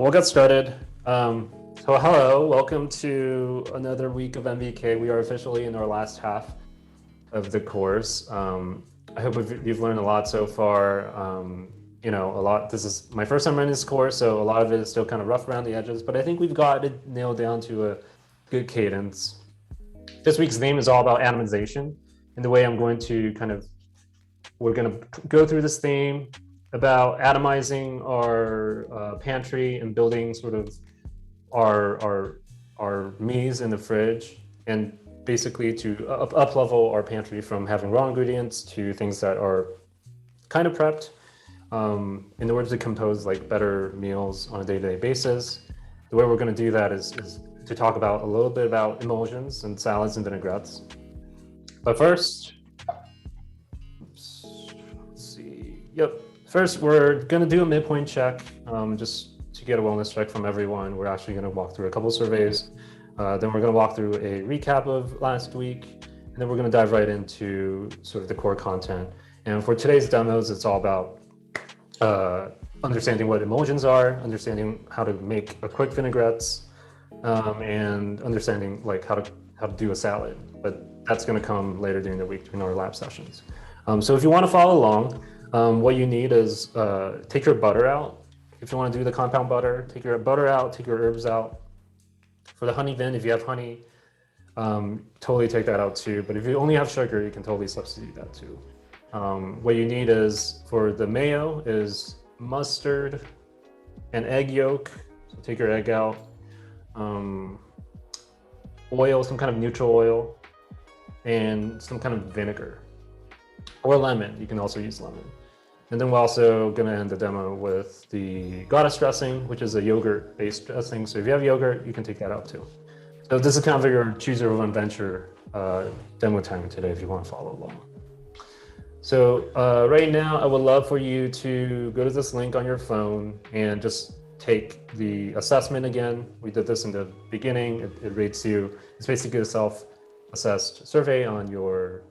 we'll get started. So hello, welcome to another week of MVK. We are officially in our last half of the course. I hope you've learned a lot so far. You know, a lot. This is my first time running this course, so a lot of it is still kind of rough around the edges, but I think we've got it nailed down to a good cadence. This week's theme is all about atomization, and the way I'm going to we're going to go through this theme about atomizing our pantry and building sort of our meals in the fridge, and basically to up level our pantry from having raw ingredients to things that are kind of prepped in order to compose like better meals on a day-to-day basis. The way we're going to do that is to talk about a little bit about emulsions and salads and vinaigrettes. But first, let's see. Yep. First, we're going to do a midpoint check, just to get a wellness check from everyone. We're actually going to walk through a couple of surveys. Then we're going to walk through a recap of last week, and then we're going to dive right into sort of the core content. And for today's demos, it's all about understanding what emulsions are, understanding how to make a quick vinaigrettes, and understanding like how to do a salad. But that's going to come later during the week during our lab sessions. So if you want to follow along, what you need is take your butter out. If you want to do the compound butter, take your butter out, take your herbs out. For the honey vin, if you have honey, totally take that out too. But if you only have sugar, you can totally substitute that too. What you need is, for the mayo, is mustard and egg yolk. So take your egg out. Oil, some kind of neutral oil, and some kind of vinegar. Or lemon, you can also use lemon. And then we're also going to end the demo with the goddess dressing, which is a yogurt-based dressing. So if you have yogurt, you can take that out too. So this is kind of your choose your own adventure demo time today if you want to follow along. So right now, I would love for you to go to this link on your phone and just take the assessment again. We did this in the beginning. It rates you. It's basically a self-assessed survey on your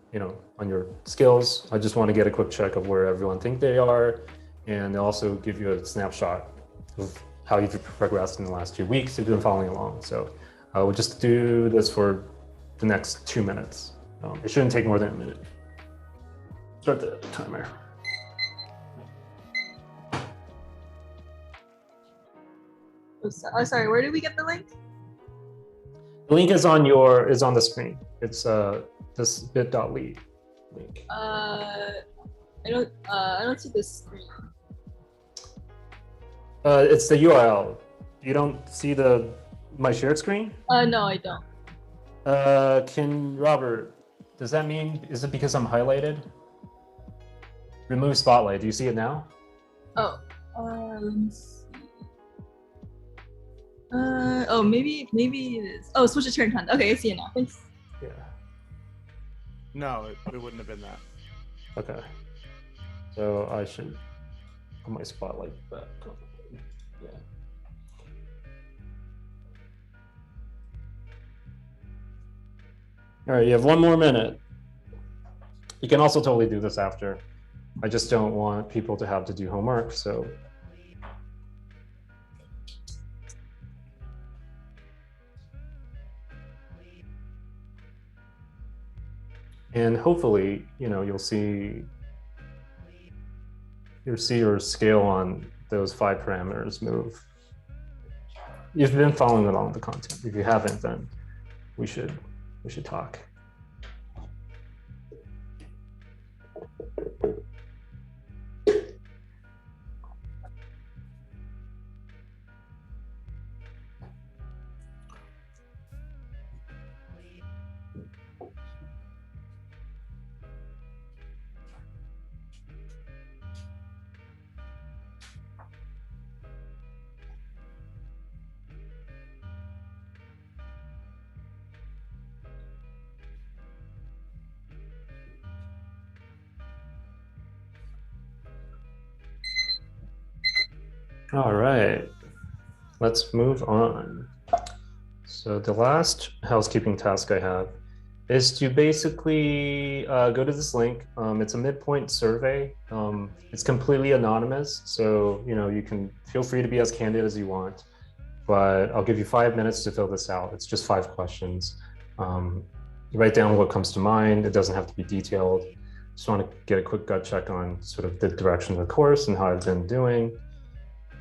on your skills. I just want to get a quick check of where everyone think they are, and also give you a snapshot of how you've progressed in the last 2 weeks if you've been following along. So we'll just do this for the next 2 minutes. It shouldn't take more than a minute. Start the timer. Oh, sorry, where did we get the link? The link is on the screen. It's this bit.ly link. I don't see the screen. It's the URL. You don't see my shared screen? No, I don't. Robert, does that mean, is it because I'm highlighted? Remove spotlight. Do you see it now? Oh, let me see. Oh, maybe it is. Oh, switch to turn content. Okay, I see it now. Thanks. Yeah. No, it wouldn't have been that. Okay. So I should put my spotlight back on. Yeah. All right, you have 1 more minute. You can also totally do this after. I just don't want people to have to do homework, so. And hopefully, you'll see your scale on those 5 parameters move. You've been following along the content. If you haven't, then we should talk. All right, let's move on. So the last housekeeping task I have is to basically go to this link. It's a midpoint survey. It's completely anonymous, so you can feel free to be as candid as you want. But I'll give you 5 minutes to fill this out. It's just 5 questions. You write down what comes to mind. It doesn't have to be detailed. Just want to get a quick gut check on sort of the direction of the course and how I've been doing.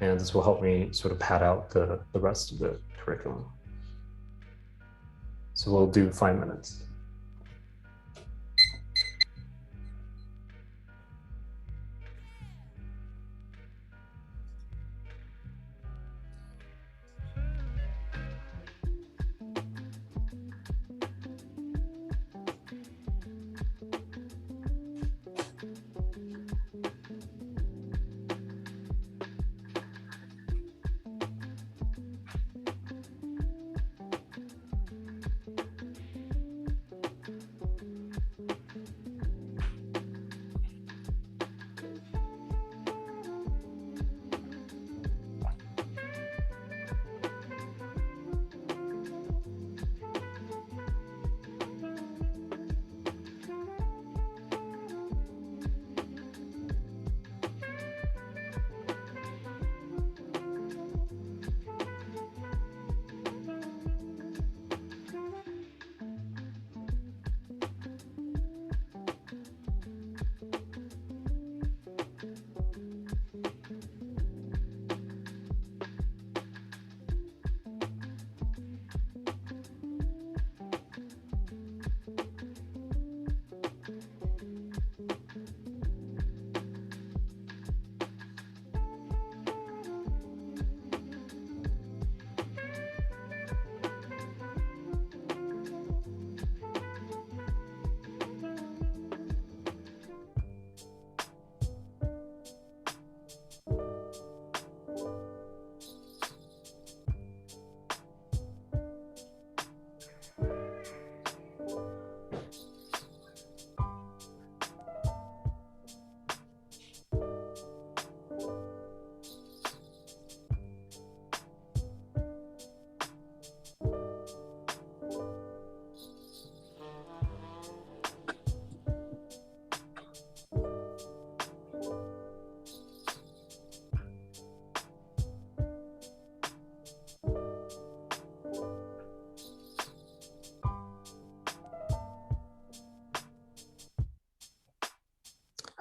And this will help me sort of pad out the rest of the curriculum. So we'll do 5 minutes.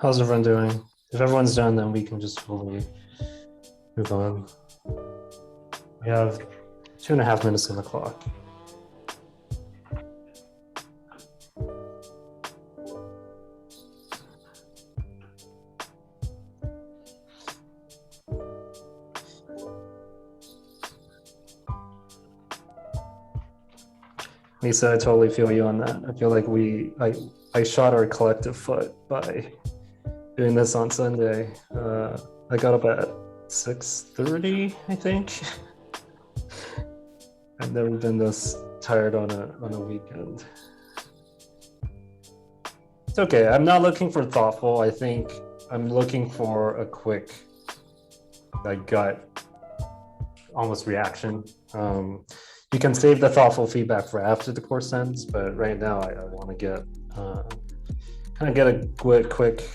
How's everyone doing? If everyone's done, then we can just totally move on. We have 2.5 minutes on the clock. Lisa, I totally feel you on that. I feel like I shot our collective foot by doing this on Sunday. I got up at 6:30, I think. I've never been this tired on a weekend. It's okay. I'm not looking for thoughtful. I think I'm looking for a quick, gut, almost reaction. You can save the thoughtful feedback for after the course ends, but right now I want to get kind of get a quick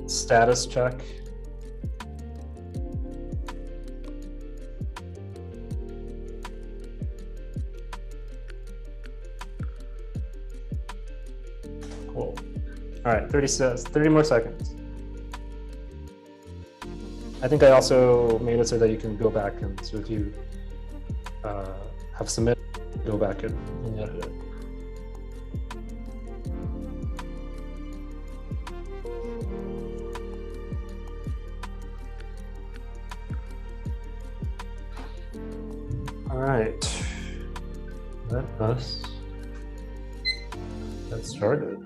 status check. Cool. All right, 30 more seconds. I think I also made it so that you can go back and so if you have submitted, go back and edit it. All right, let us get started.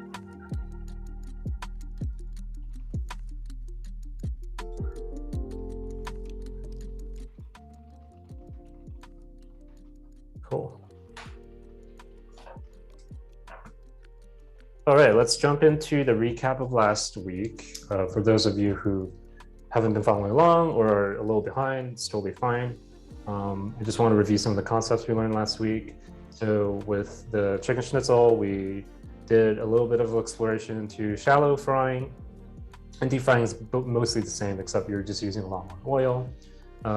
Cool. All right, let's jump into the recap of last week. For those of you who haven't been following along or are a little behind, it's totally fine. I just want to review some of the concepts we learned last week. So with the chicken schnitzel, we did a little bit of exploration into shallow frying, and deep frying is mostly the same, except you're just using a lot more oil.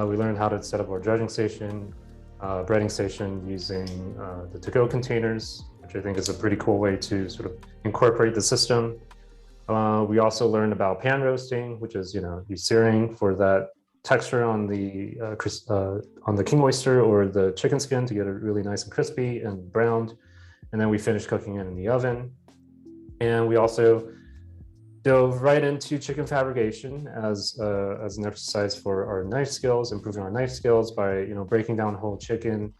We learned how to set up our dredging station, breading station using the to-go containers, which I think is a pretty cool way to sort of incorporate the system. We also learned about pan roasting, which is, you searing for that texture on the king oyster or the chicken skin to get it really nice and crispy and browned. And then we finished cooking it in the oven. And we also dove right into chicken fabrication as an exercise for our knife skills, improving our knife skills by breaking down whole chicken.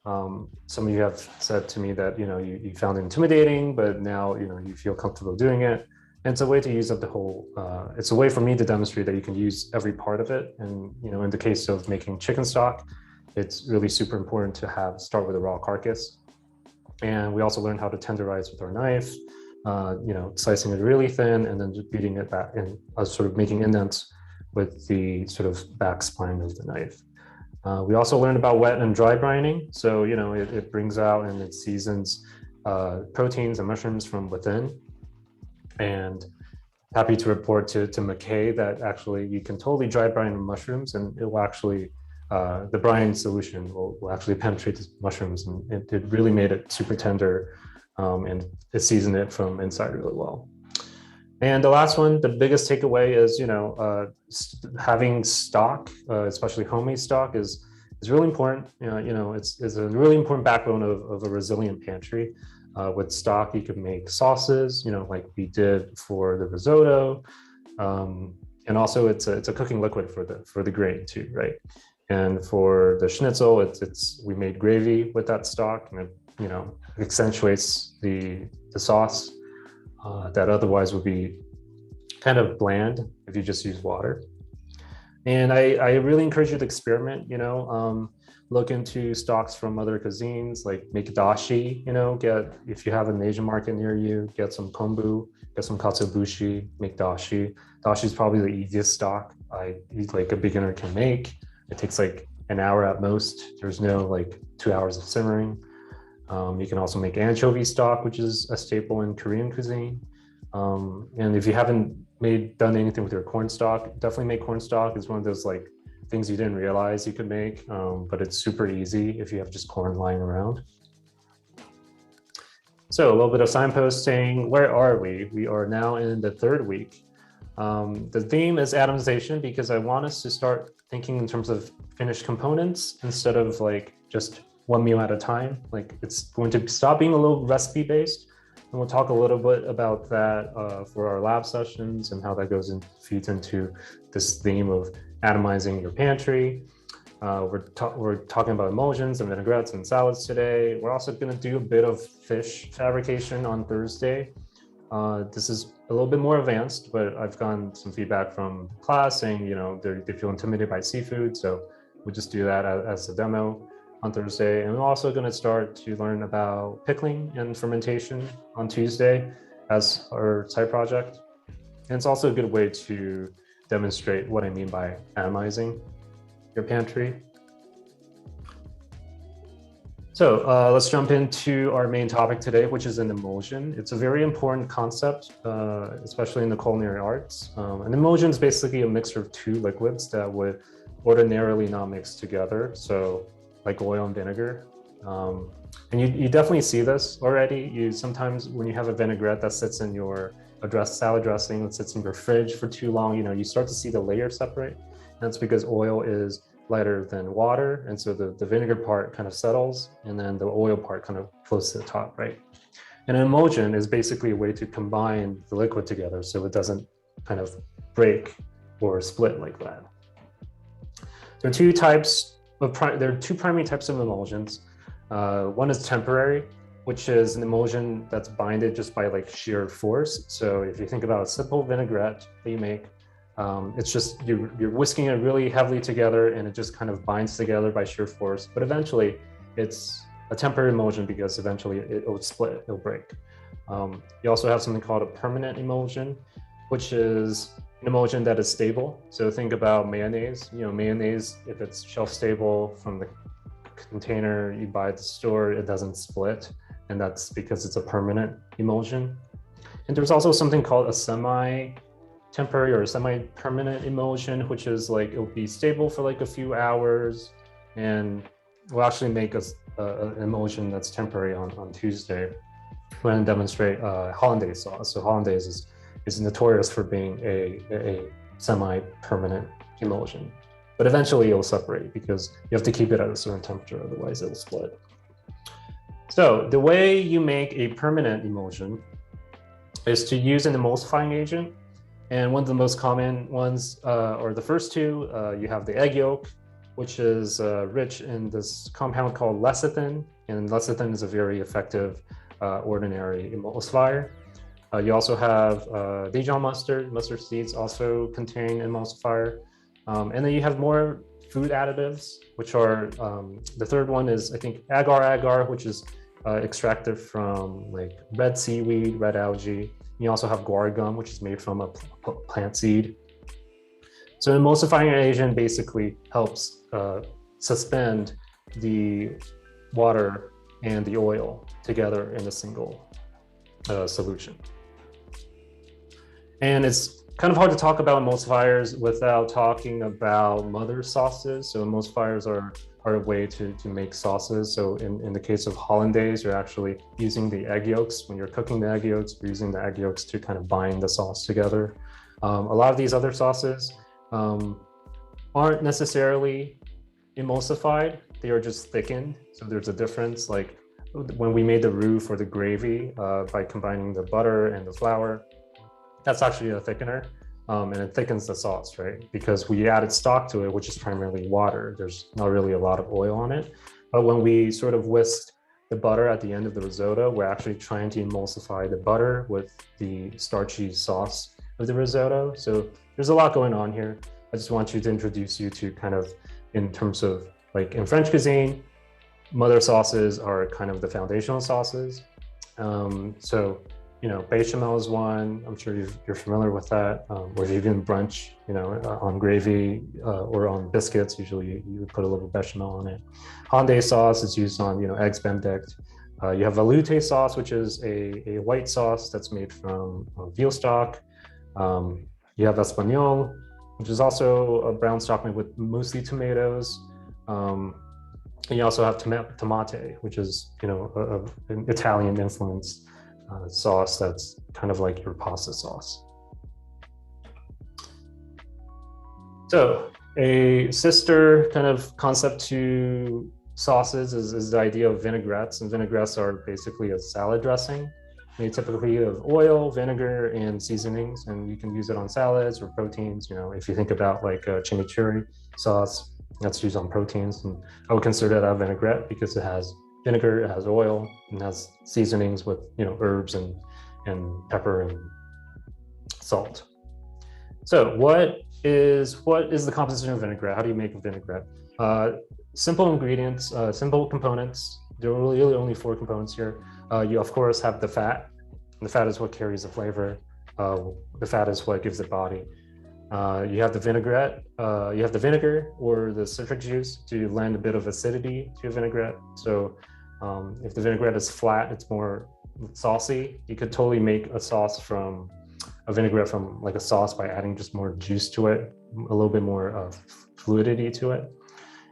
Some of you have said to me that you found it intimidating, but now you feel comfortable doing it. And it's a way to use up the whole. It's a way for me to demonstrate that you can use every part of it. And in the case of making chicken stock, it's really super important to start with a raw carcass. And we also learned how to tenderize with our knife. Slicing it really thin and then just beating it back and sort of making indents with the sort of back spine of the knife. We also learned about wet and dry brining. So, it brings out and it seasons proteins and mushrooms from within. And happy to report to McKay that actually you can totally dry brine mushrooms, and it will actually, the brine solution will actually penetrate the mushrooms, and it really made it super tender. And it seasoned it from inside really well. And the last one, the biggest takeaway is, having stock, especially homemade stock, is really important. It's a really important backbone of a resilient pantry. With stock, you can make sauces, like we did for the risotto, and also it's a cooking liquid for the grain too, right? And for the schnitzel, we made gravy with that stock, and it accentuates the sauce that otherwise would be kind of bland if you just use water. And I really encourage you to experiment, look into stocks from other cuisines, like make dashi, if you have an Asian market near you, get some kombu, get some katsuobushi, make dashi. Dashi is probably the easiest stock like a beginner can make. It takes like an hour at most. There's no 2 hours of simmering. You can also make anchovy stock, which is a staple in Korean cuisine. And if you haven't done anything with your corn stock, definitely make corn stock. It's one of those things you didn't realize you could make, but it's super easy if you have just corn lying around. So a little bit of signposting. Where are we? We are now in the third week. The theme is atomization because I want us to start thinking in terms of finished components instead of just one meal at a time. It's going to stop being a little recipe based, and we'll talk a little bit about that for our lab sessions and how that feeds into this theme of atomizing your pantry. We're talking about emulsions and vinaigrettes and salads today. We're also going to do a bit of fish fabrication on Thursday. This is a little bit more advanced, but I've gotten some feedback from class saying, they feel intimidated by seafood. So we'll just do that as a demo on Thursday. And we're also going to start to learn about pickling and fermentation on Tuesday as our side project. And it's also a good way to demonstrate what I mean by atomizing your pantry. So let's jump into our main topic today, which is an emulsion. It's a very important concept, especially in the culinary arts. An emulsion is basically a mixture of two liquids that would ordinarily not mix together. So like oil and vinegar. And you definitely see this already. Sometimes when you have a vinaigrette that sits in your salad dressing that sits in your fridge for too long, you start to see the layers separate. And that's because oil is lighter than water, and so the vinegar part kind of settles, and then the oil part kind of floats to the top, right? And an emulsion is basically a way to combine the liquid together so it doesn't kind of break or split like that. There are two primary types of emulsions. One is temporary, which is an emulsion that's binded just by sheer force. So if you think about a simple vinaigrette that you make, it's just you're whisking it really heavily together, and it just kind of binds together by sheer force. But eventually, it's a temporary emulsion because eventually it'll split, it'll break. You also have something called a permanent emulsion, which is an emulsion that is stable. So think about mayonnaise. Mayonnaise, if it's shelf stable from the container you buy at the store, it doesn't split, and that's because it's a permanent emulsion. And there's also something called a semi-temporary or a semi-permanent emulsion, which is like it'll be stable for like a few hours, and we'll actually make an emulsion that's temporary on Tuesday. We're going to demonstrate hollandaise sauce. So hollandaise is notorious for being a semi-permanent emulsion, but eventually it'll separate because you have to keep it at a certain temperature, otherwise it'll split. So the way you make a permanent emulsion is to use an emulsifying agent. And one of the most common ones, or the first two, you have the egg yolk, which is rich in this compound called lecithin. And lecithin is a very effective ordinary emulsifier. You also have Dijon mustard. Mustard seeds also contain emulsifier. And then you have more food additives, which are, the third one is, I think, agar, which is extracted from like red seaweed, red algae. You also have guar gum, which is made from a plant seed. So emulsifying agent basically helps suspend the water and the oil together in a single solution. And it's kind of hard to talk about emulsifiers without talking about mother sauces. So emulsifiers are a way to make sauces. So in the case of hollandaise, you're actually using the egg yolks. When you're cooking the egg yolks, you're using the egg yolks to kind of bind the sauce together. A lot of these other sauces aren't necessarily emulsified, they are just thickened. So there's a difference. Like when we made the roux for the gravy by combining the butter and the flour, that's actually a thickener. And it thickens the sauce, right? Because we added stock to it, which is primarily water. There's not really a lot of oil on it. But when we sort of whisked the butter at the end of the risotto, we're actually trying to emulsify the butter with the starchy sauce of the risotto. So there's a lot going on here. I just want to introduce you to kind of, in terms of like in French cuisine, mother sauces are kind of the foundational sauces. So, you know, bechamel is one. I'm sure you're familiar with that. Or even brunch, you know, on gravy or on biscuits, usually you would put a little bechamel on it. Hollandaise sauce is used on, you know, eggs benedict. You have velouté sauce, which is a white sauce that's made from veal stock. You have espagnole, which is also a brown stock made with mostly tomatoes. And you also have tomate, which is, you know, an Italian influence sauce that's kind of like your pasta sauce. So a sister kind of concept to sauces is the idea of vinaigrettes, and vinaigrettes are basically a salad dressing. They typically have oil, vinegar, and seasonings, and you can use it on salads or proteins. You know, if you think about like a chimichurri sauce, that's used on proteins, and I would consider that a vinaigrette because it has vinegar, it has oil, and has seasonings with, you know, herbs and pepper and salt. So what is the composition of vinaigrette? How do you make a vinaigrette? Simple ingredients, simple components. There are really only 4 components here. You of course have the fat. The fat is what carries the flavor. The fat is what gives it body. You have the vinaigrette, you have the vinegar or the citric juice to lend a bit of acidity to a vinaigrette. So if the vinaigrette is flat, it's more saucy. You could totally make a sauce from a vinaigrette from like a sauce by adding just more juice to it, a little bit more fluidity to it.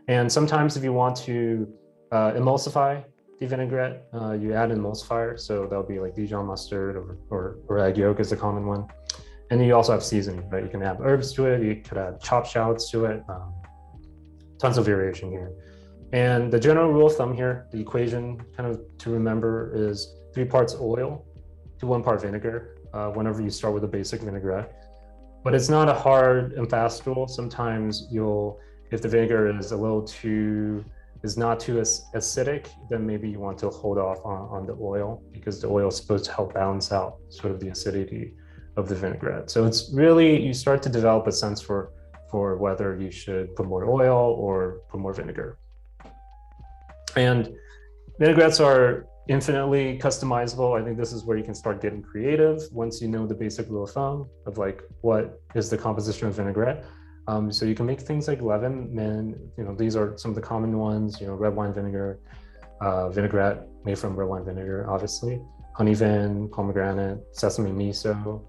And sometimes if you want to emulsify the vinaigrette, you add an emulsifier. So that'll be like Dijon mustard or egg yolk is a common one. And then you also have seasoning, right? You can add herbs to it. You could add chopped shallots to it. Tons of variation here. And the general rule of thumb here, the equation kind of to remember is 3 parts oil to 1 part vinegar whenever you start with a basic vinaigrette. But it's not a hard and fast rule. Sometimes if the vinegar is not too acidic, then maybe you want to hold off on the oil because the oil is supposed to help balance out sort of the acidity of the vinaigrette. So it's really, you start to develop a sense for whether you should put more oil or put more vinegar. And vinaigrettes are infinitely customizable. I think this is where you can start getting creative once you know the basic rule of thumb of like what is the composition of vinaigrette. So you can make things like lemon, these are some of the common ones, red wine vinegar, vinaigrette made from red wine vinegar, obviously, honey vin, pomegranate, sesame miso,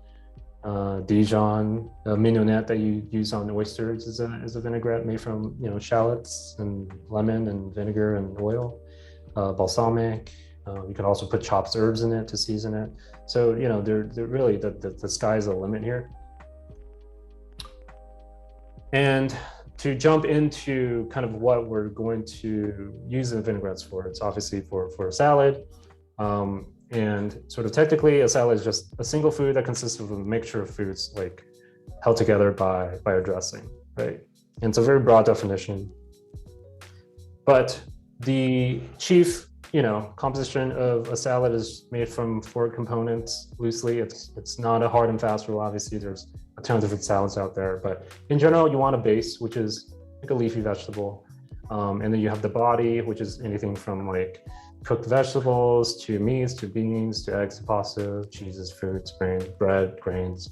Dijon, mignonette that you use on oysters is a vinaigrette made from shallots and lemon and vinegar and oil, balsamic. You can also put chopped herbs in it to season it. So they're really the sky's the limit here. And to jump into kind of what we're going to use the vinaigrettes for, it's obviously for a salad. And sort of technically, a salad is just a single food that consists of a mixture of foods like held together by a dressing, right? And it's a very broad definition. But the chief, composition of a salad is made from 4 components loosely. It's not a hard and fast rule. Obviously, there's a ton of different salads out there, but in general, you want a base, which is like a leafy vegetable. And then you have the body, which is anything from like cooked vegetables to meats to beans to eggs to pasta, cheeses, fruits, bread, grains.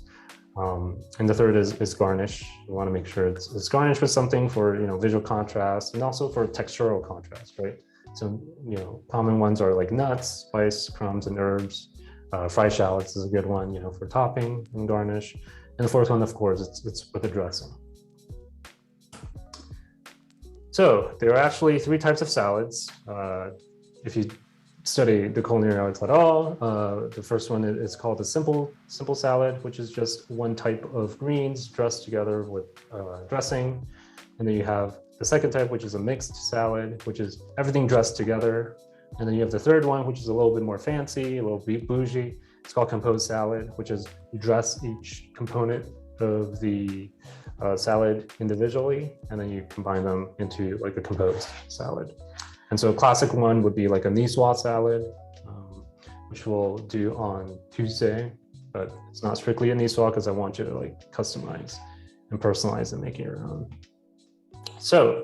And the third is garnish. You want to make sure it's garnished with something for visual contrast and also for textural contrast, right? So common ones are like nuts, spice, crumbs, and herbs. Fried shallots is a good one, for topping and garnish. And the fourth one, of course, it's with a dressing. So there are actually 3 types of salads. If you study the culinary arts at all, the first one is called a simple salad, which is just one type of greens dressed together with dressing. And then you have the second type, which is a mixed salad, which is everything dressed together. And then you have the third one, which is a little bit more fancy, a little bit bougie. It's called composed salad, which is you dress each component of the salad individually, and then you combine them into like a composed salad. And so a classic one would be like a niçoise salad, which we'll do on Tuesday, but it's not strictly a niçoise because I want you to like customize and personalize and make it your own. So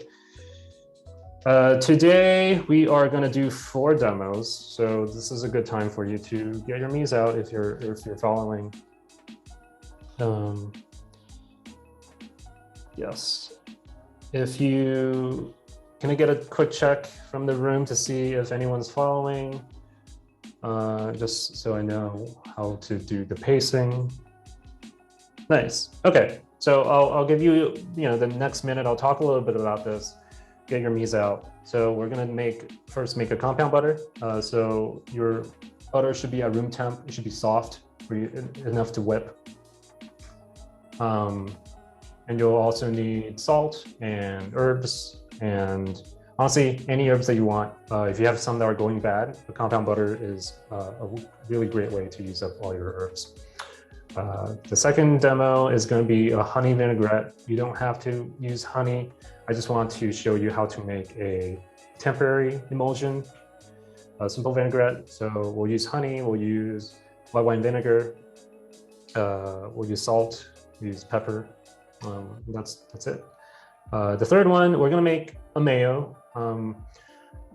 today we are going to do 4 demos. So this is a good time for you to get your Mies out if you're following. Yes. Can I get a quick check from the room to see if anyone's following? Just so I know how to do the pacing. Nice. Okay. So I'll give you, the next minute, I'll talk a little bit about this, get your Mies out. So we're going to first make a compound butter. So your butter should be at room temp. It should be soft for you, enough to whip. And you'll also need salt and herbs and honestly, any herbs that you want. If you have some that are going bad, the compound butter is a really great way to use up all your herbs. The second demo is going to be a honey vinaigrette. You don't have to use honey. I just want to show you how to make a temporary emulsion, a simple vinaigrette. So we'll use honey, we'll use white wine vinegar, we'll use salt, we'll use pepper. That's it. The third one, we're going to make a mayo. I'm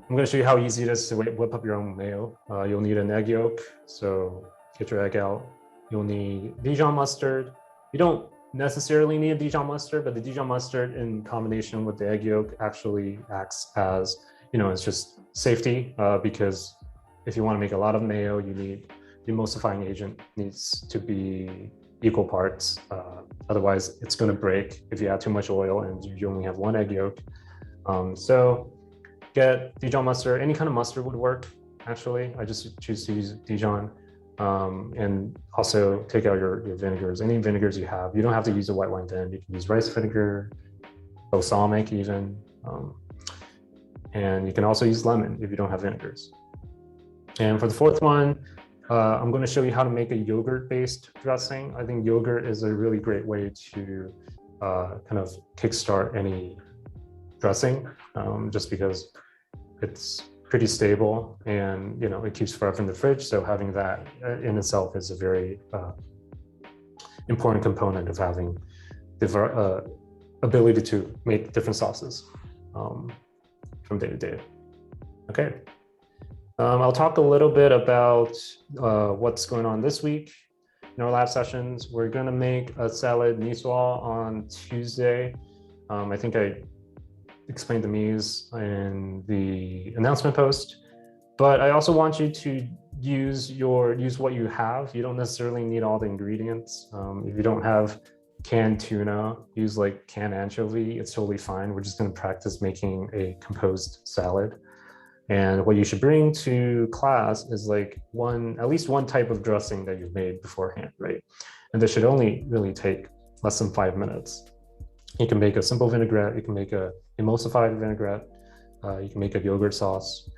going to show you how easy it is to whip up your own mayo. You'll need an egg yolk, so get your egg out. You'll need Dijon mustard. You don't necessarily need a Dijon mustard, but the Dijon mustard in combination with the egg yolk actually acts as, it's just safety, because if you want to make a lot of mayo, you need the emulsifying agent needs to be equal parts. Otherwise, it's going to break if you add too much oil and you only have 1 egg yolk. So get Dijon mustard. Any kind of mustard would work, actually. I just choose to use Dijon. And also take out your vinegars, any vinegars you have. You don't have to use a white wine then. You can use rice vinegar, balsamic even. And you can also use lemon if you don't have vinegars. And for the fourth one, I'm going to show you how to make a yogurt-based dressing. I think yogurt is a really great way to kind of kickstart any dressing, just because it's pretty stable and it keeps forever in the fridge. So having that in itself is a very important component of having the ability to make different sauces from day to day. Okay. I'll talk a little bit about what's going on this week. in our lab sessions. We're gonna make a salad miso on Tuesday. I think I explained the mise in the announcement post, but I also want you to use what you have. You don't necessarily need all the ingredients. If you don't have canned tuna, use like canned anchovy. It's totally fine. We're just going to practice making a composed salad. And what you should bring to class is like at least one type of dressing that you've made beforehand, right? And this should only really take less than 5 minutes. You can make a simple vinaigrette. You can make a emulsified vinaigrette. You can make a yogurt sauce.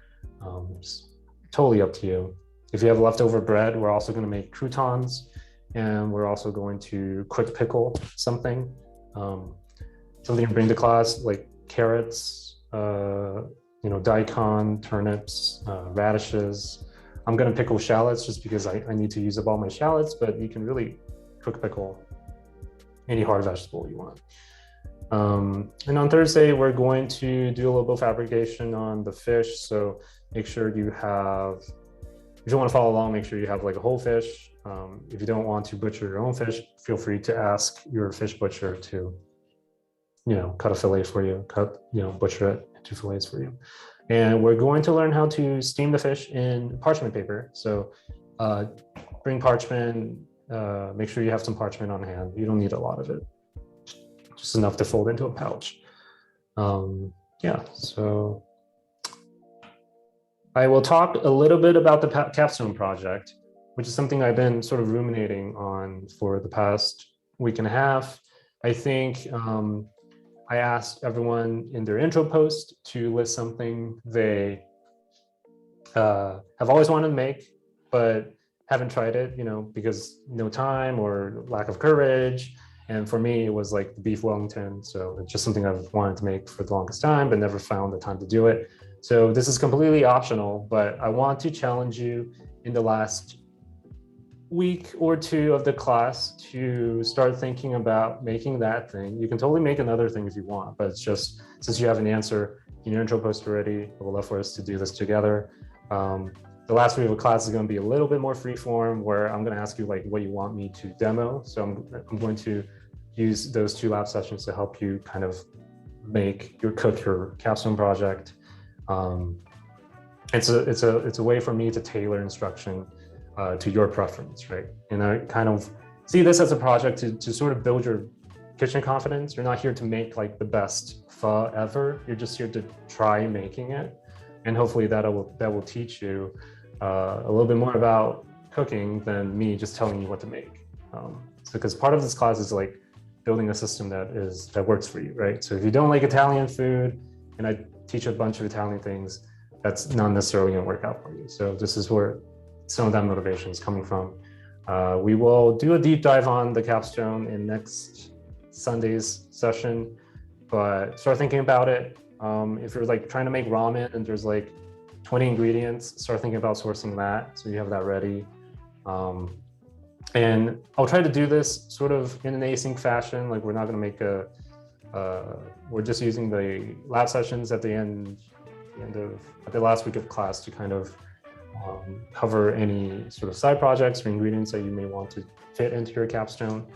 It's totally up to you. If you have leftover bread, we're also going to make croutons, and we're also going to quick pickle something. Something to bring to class like carrots, daikon, turnips, radishes. I'm going to pickle shallots just because I need to use up all my shallots, but you can really quick pickle any hard vegetable you want. And on Thursday, we're going to do a little bit of fabrication on the fish. So make sure you have, if you want to follow along, make sure you have like a whole fish. If you don't want to butcher your own fish, feel free to ask your fish butcher to, cut a fillet for you, butcher it into fillets for you. And we're going to learn how to steam the fish in parchment paper. So bring parchment, make sure you have some parchment on hand. You don't need a lot of it. Just enough to fold into a pouch. So I will talk a little bit about the capstone project, which is something I've been sort of ruminating on for the past week and a half. I think I asked everyone in their intro post to list something they have always wanted to make, but haven't tried it, because no time or lack of courage. And for me, it was like the beef Wellington. So it's just something I've wanted to make for the longest time, but never found the time to do it. So this is completely optional, but I want to challenge you in the last week or two of the class to start thinking about making that thing. You can totally make another thing if you want, but it's just, since you have an answer in your intro post already, I would love for us to do this together. The last week of the class is going to be a little bit more freeform, where I'm going to ask you like what you want me to demo. So I'm going to use those 2 lab sessions to help you kind of cook your capstone project. It's a way for me to tailor instruction to your preference, right? And I kind of see this as a project to sort of build your kitchen confidence. You're not here to make like the best pho ever. You're just here to try making it, and hopefully that will teach you a little bit more about cooking than me just telling you what to make. Because part of this class is like building a system that works for you, right? So if you don't like Italian food, and I teach a bunch of Italian things, that's not necessarily going to work out for you. So this is where some of that motivation is coming from. We will do a deep dive on the capstone in next Sunday's session, but start thinking about it. If you're like trying to make ramen and there's like 20 ingredients, start thinking about sourcing that so you have that ready. And I'll try to do this sort of in an async fashion. Like we're not going to make we're just using the lab sessions at the end of the last week of class to kind of cover any sort of side projects or ingredients that you may want to fit into your capstone.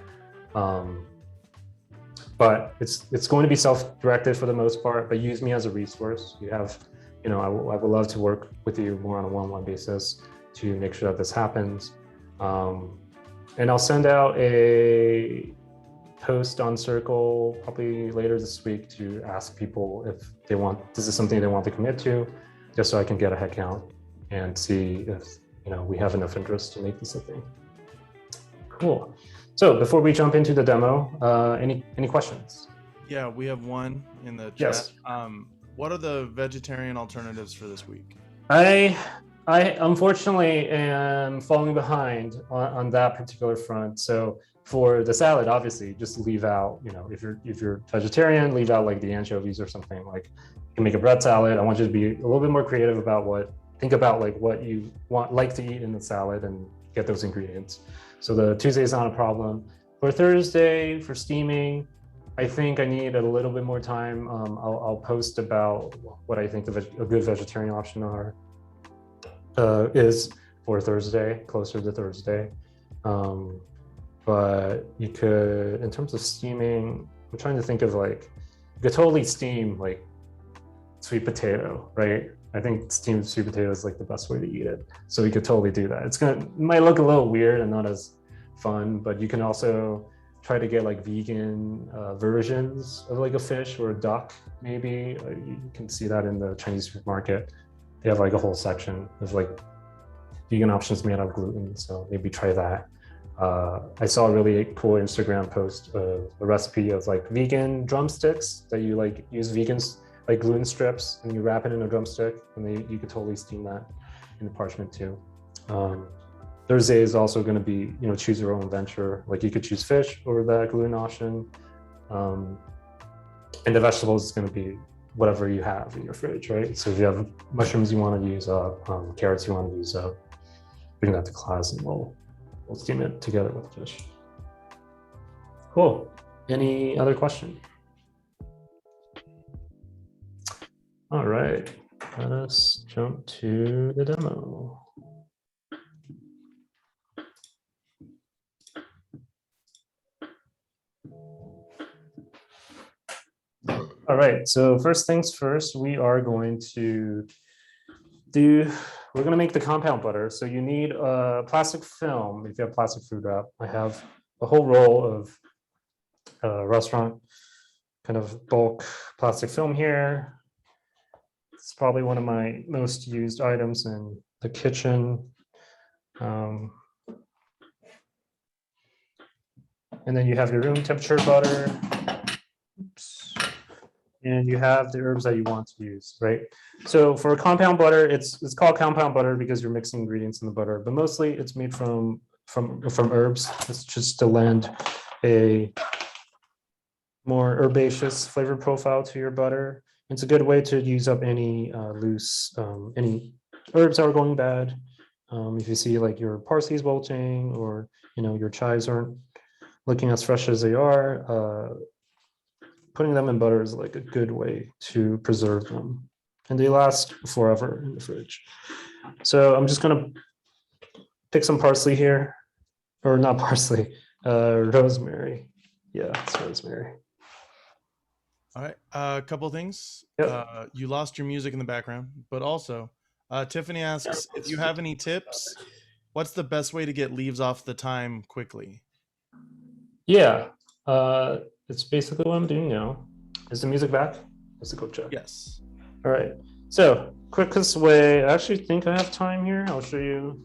But it's going to be self-directed for the most part, but use me as a resource. You have, I would love to work with you more on a one-on-one basis to make sure that this happens. And I'll send out a post on Circle probably later this week to ask people if this is something they want to commit to, just so I can get a head count and see if we have enough interest to make this a thing. Cool. So before we jump into the demo, any questions? Yeah, we have one in the chat. Yes. What are the vegetarian alternatives for this week? I unfortunately am falling behind on that particular front. So for the salad, obviously, just leave out, if you're vegetarian, leave out like the anchovies or something. Like you can make a bread salad. I want you to be a little bit more creative about think about like what you like to eat in the salad and get those ingredients. So the Tuesday is not a problem. For Thursday, for steaming, I think I need a little bit more time. I'll post about what I think a good vegetarian option is for Thursday, closer to Thursday. but you could, in terms of steaming, I'm trying to think of like, you could totally steam like sweet potato, right? I think steamed sweet potato is like the best way to eat it. So you could totally do that. It might look a little weird and not as fun, but you can also try to get like vegan versions of like a fish or a duck, maybe. You can see that in the Chinese supermarket. They have like a whole section of like vegan options made out of gluten. So maybe try that. I saw a really cool Instagram post of a recipe of like vegan drumsticks that you like use vegans like gluten strips and you wrap it in a drumstick, and you could totally steam that in the parchment too. Thursday is also going to be, choose your own adventure. Like you could choose fish or that gluten option. And the vegetables is going to be whatever you have in your fridge, right? So if you have mushrooms you want to use up, carrots you want to use up, bring that to class and we'll steam it together with the fish. Cool. Any other question? All right, let us jump to the demo. All right, so first things first, we're going to make the compound butter. So you need a plastic film if you have plastic food wrap. I have a whole roll of restaurant kind of bulk plastic film here. It's probably one of my most used items in the kitchen. And then you have your room temperature butter. Oops. And you have the herbs that you want to use, right? So for compound butter, it's called compound butter because you're mixing ingredients in the butter, but mostly it's made from herbs. It's just to lend a more herbaceous flavor profile to your butter. It's a good way to use up any any herbs that are going bad. If you see like your parsley's wilting or your chives aren't looking as fresh as they are, putting them in butter is like a good way to preserve them, and they last forever in the fridge. So I'm just gonna pick some parsley here, or not parsley, rosemary. Yeah, it's rosemary. All right, a couple of things. Yep. You lost your music in the background, but also Tiffany asks if you have any tips. What's the best way to get leaves off the thyme quickly? Yeah, it's basically what I'm doing now. Is the music back? Let's go check. Yes. All right. So quickest way. I actually think I have time here. I'll show you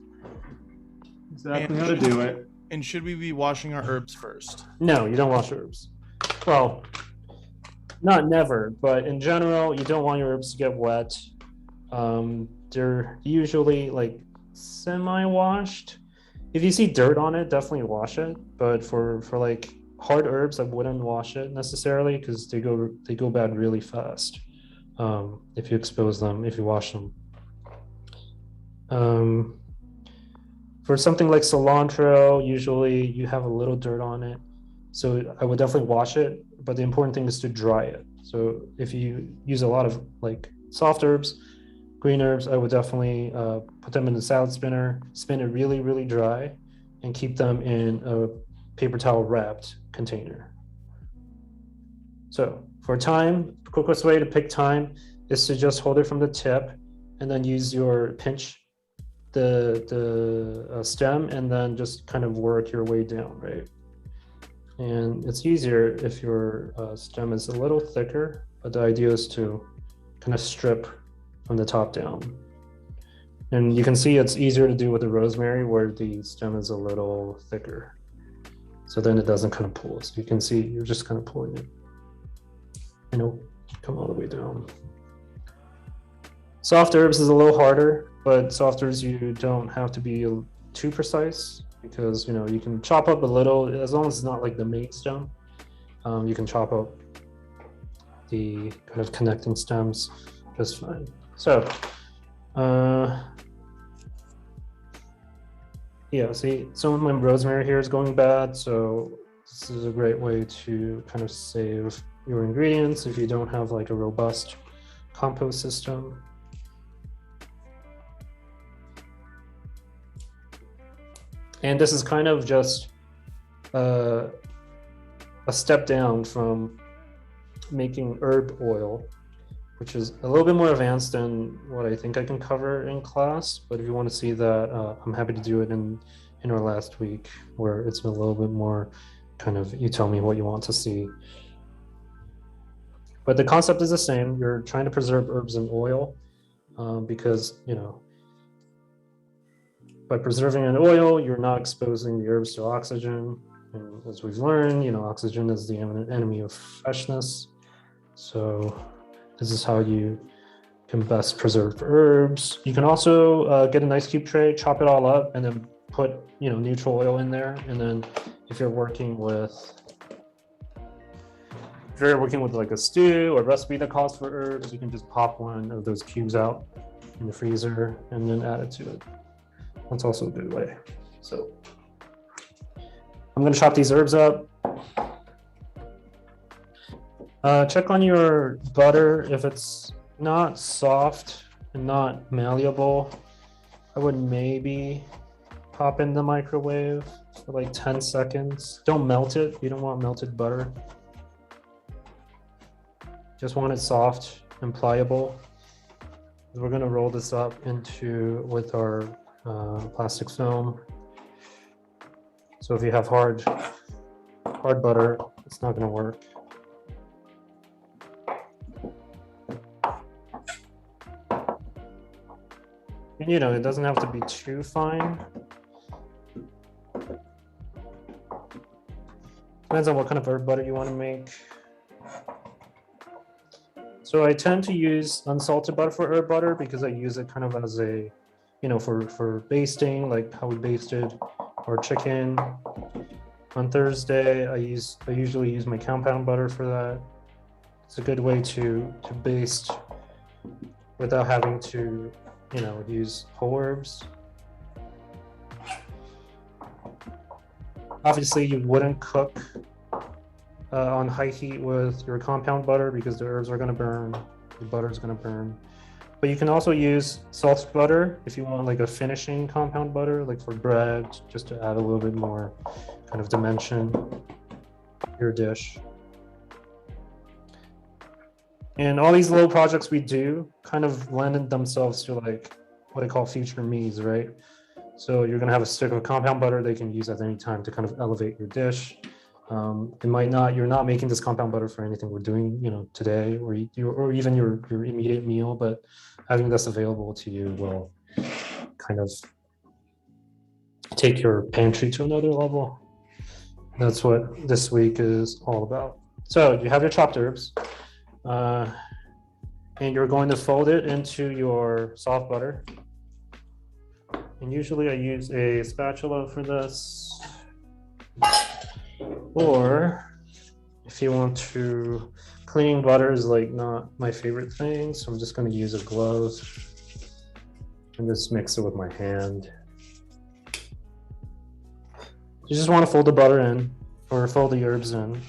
exactly how to do it. And should we be washing our herbs first? No, you don't wash herbs. Well, not never, but in general, you don't want your herbs to get wet. They're usually like semi-washed. If you see dirt on it, definitely wash it. But for like hard herbs, I wouldn't wash it necessarily because they go bad really fast if you expose them, if you wash them. For something like cilantro, usually you have a little dirt on it, so I would definitely wash it. But the important thing is to dry it. So if you use a lot of like soft herbs, green herbs, I would definitely put them in the salad spinner, spin it really, really dry, and keep them in a paper towel wrapped container. So for thyme, the quickest way to pick thyme is to just hold it from the tip and then use your pinch the stem and then just kind of work your way down, right? And it's easier if your stem is a little thicker, but the idea is to kind of strip from the top down. And you can see it's easier to do with the rosemary where the stem is a little thicker. So then it doesn't kind of pull. So you can see you're just kind of pulling it. And it'll come all the way down. Soft herbs is a little harder, but soft herbs you don't have to be too precise because you can chop up a little as long as it's not like the main stem. You can chop up the kind of connecting stems just fine. So yeah, see, some of my rosemary here is going bad, so this is a great way to kind of save your ingredients if you don't have like a robust compost system. And this is kind of just a step down from making herb oil, which is a little bit more advanced than what I think I can cover in class. But if you want to see that, I'm happy to do it in our last week, where it's a little bit more kind of, you tell me what you want to see. But the concept is the same. You're trying to preserve herbs in oil because, you know, by preserving an oil, you're not exposing the herbs to oxygen. And as we've learned, you know, oxygen is the enemy of freshness. So this is how you can best preserve herbs. You can also get an ice cube tray, chop it all up, and then put, you know, neutral oil in there. And then if you're working with like a stew or recipe that calls for herbs, you can just pop one of those cubes out in the freezer and then add it to it. That's also a good way. So I'm going to chop these herbs up. Check on your butter. If it's not soft and not malleable, I would maybe pop in the microwave for like 10 seconds. Don't melt it. You don't want melted butter. Just want it soft and pliable. We're going to roll this up with our plastic film. So if you have hard butter, it's not going to work. And you know, it doesn't have to be too fine. Depends on what kind of herb butter you want to make. So I tend to use unsalted butter for herb butter because I use it kind of as a, you know, for basting, like how we basted our chicken. On Thursday, I usually use my compound butter for that. It's a good way to baste without having to, you know, use whole herbs. Obviously, you wouldn't cook on high heat with your compound butter because the herbs are going to burn, the butter is going to burn. But you can also use salted butter if you want like a finishing compound butter, like for bread, just to add a little bit more kind of dimension to your dish. And all these little projects we do kind of lend themselves to like what I call future me's, right? So you're going to have a stick of compound butter they can use at any time to kind of elevate your dish. You're not making this compound butter for anything we're doing, you know, today or even your immediate meal, but having this available to you will kind of take your pantry to another level. That's what this week is all about. So you have your chopped herbs, and you're going to fold it into your soft butter. And usually I use a spatula for this. Or if you want to, cleaning butter is like not my favorite thing, so I'm just going to use a glove and just mix it with my hand. You just want to fold the butter in or fold the herbs in.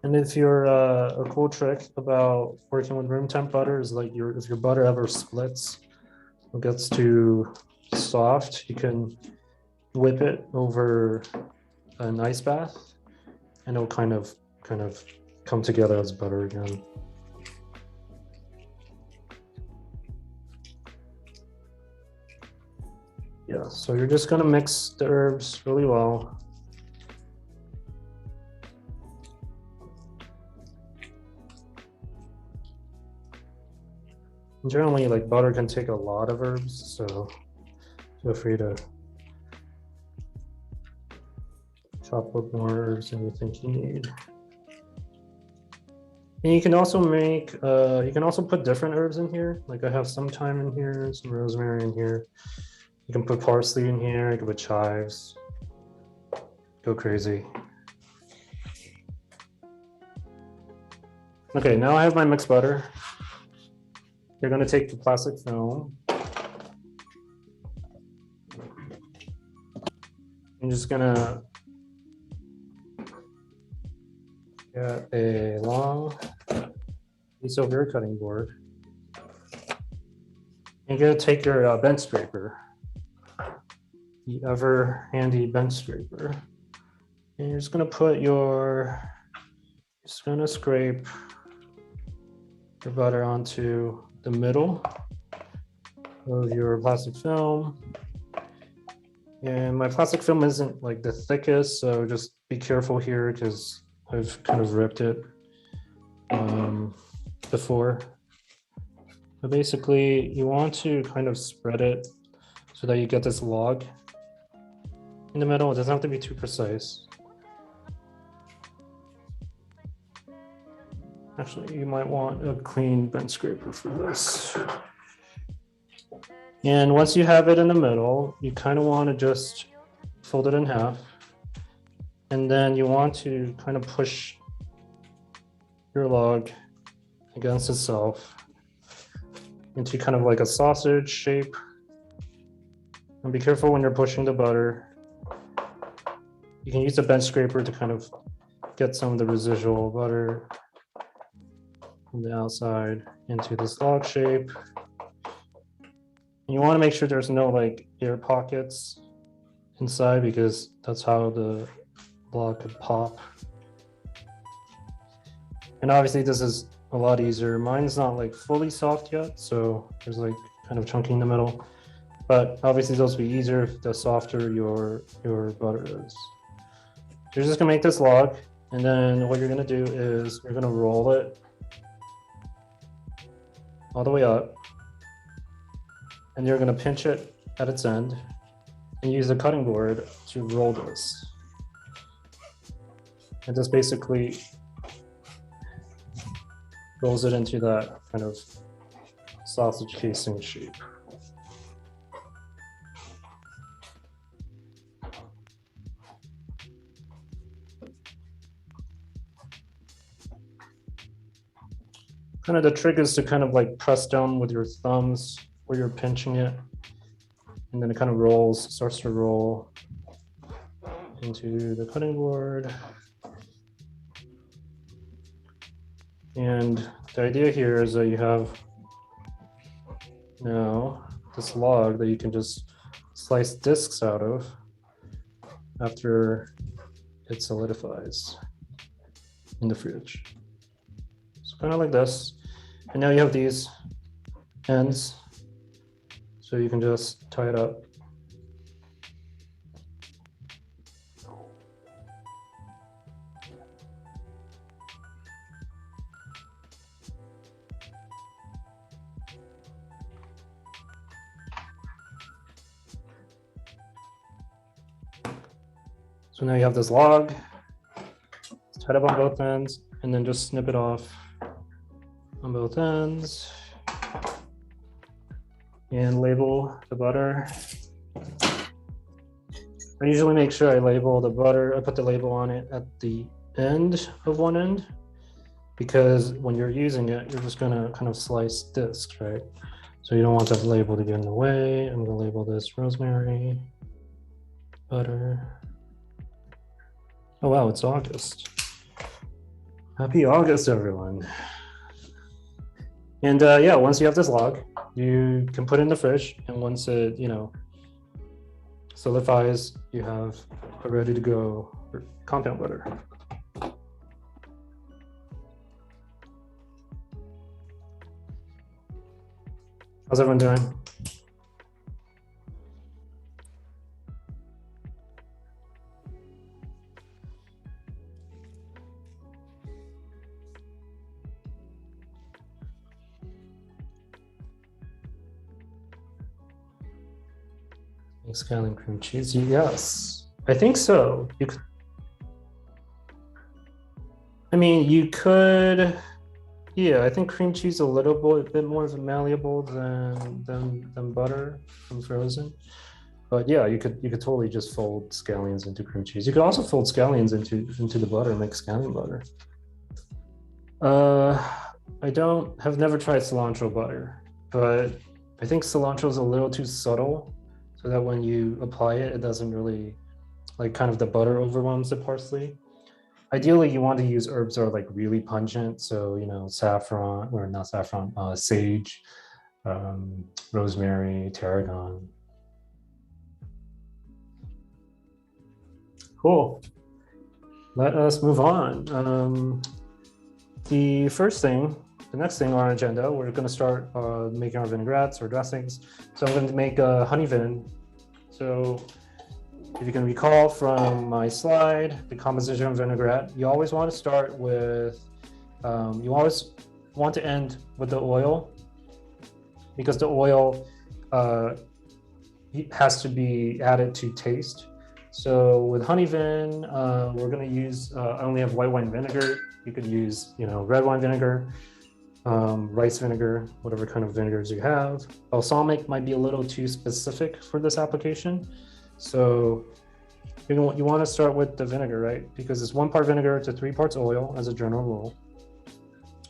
And if you're a cool trick about working with room temp butter is like if your butter ever splits or gets too soft, you can whip it over an ice bath and it'll kind of come together as butter again. Yeah, so you're just gonna mix the herbs really well. Generally, like butter can take a lot of herbs, so feel free to chop up more herbs than you think you need. And you can also make, you can also put different herbs in here. Like I have some thyme in here, some rosemary in here. You can put parsley in here, you can put chives. Go crazy. Okay, now I have my mixed butter. You're going to take the plastic film. I'm just going to Get a long piece of your cutting board. You're gonna take your bench scraper, the ever handy bench scraper, and you're just gonna scrape your butter onto the middle of your plastic film. And my plastic film isn't like the thickest, so just be careful here because I've kind of ripped it before. But basically, you want to kind of spread it so that you get this log in the middle. It doesn't have to be too precise. Actually, you might want a clean bench scraper for this. And once you have it in the middle, you kind of want to just fold it in half. And then you want to kind of push your log against itself into kind of like a sausage shape. And be careful when you're pushing the butter. You can use a bench scraper to kind of get some of the residual butter from the outside into this log shape. And you want to make sure there's no like air pockets inside because that's how the log could pop. And obviously this is a lot easier. Mine's not like fully soft yet, so there's like kind of chunky in the middle. But obviously those will be easier the softer your butter is. So you're just gonna make this log, and then what you're gonna do is you're gonna roll it all the way up, and you're gonna pinch it at its end and use the cutting board to roll this. And this basically rolls it into that kind of sausage casing shape. Kind of the trick is to kind of like press down with your thumbs where you're pinching it, and then it kind of rolls, starts to roll into the cutting board. And the idea here is that you have now this log that you can just slice discs out of after it solidifies in the fridge. So kind of like this. And now you have these ends, so you can just tie it up. So now you have this log, it's tied up on both ends, and then just snip it off on both ends and label the butter. I usually make sure I label the butter, I put the label on it at the end of one end, because when you're using it, you're just gonna kind of slice discs, right? So you don't want that label to get in the way. I'm gonna label this rosemary butter. Oh wow, it's August. Happy August, everyone. And yeah, once you have this log, you can put it in the fridge, and once it, solidifies, you have a ready to go compound butter. How's everyone doing? Scallion cream cheese, yes, I think so. You could, I mean, you could, yeah, I think cream cheese a little bit more malleable than butter from frozen. But yeah, you could totally just fold scallions into cream cheese. You could also fold scallions into the butter and make scallion butter. Have never tried cilantro butter, but I think cilantro is a little too subtle, so that when you apply it, it doesn't really, like, kind of the butter overwhelms the parsley. Ideally, you want to use herbs that are like really pungent. So, you know, saffron, or not saffron, sage, rosemary, tarragon. Cool. Let us move on. The next thing on our agenda, we're going to start making our vinaigrettes or dressings. So I'm going to make a honey vin. So if you can recall from my slide, the composition of vinaigrette, you always want to start with, you always want to end with the oil, because the oil has to be added to taste. So with honey vin, we're going to use, I only have white wine vinegar. You could use, you know, red wine vinegar, rice vinegar, whatever kind of vinegars you have. Balsamic might be a little too specific for this application. So you want to start with the vinegar, right? Because it's 1 part vinegar to 3 parts oil as a general rule.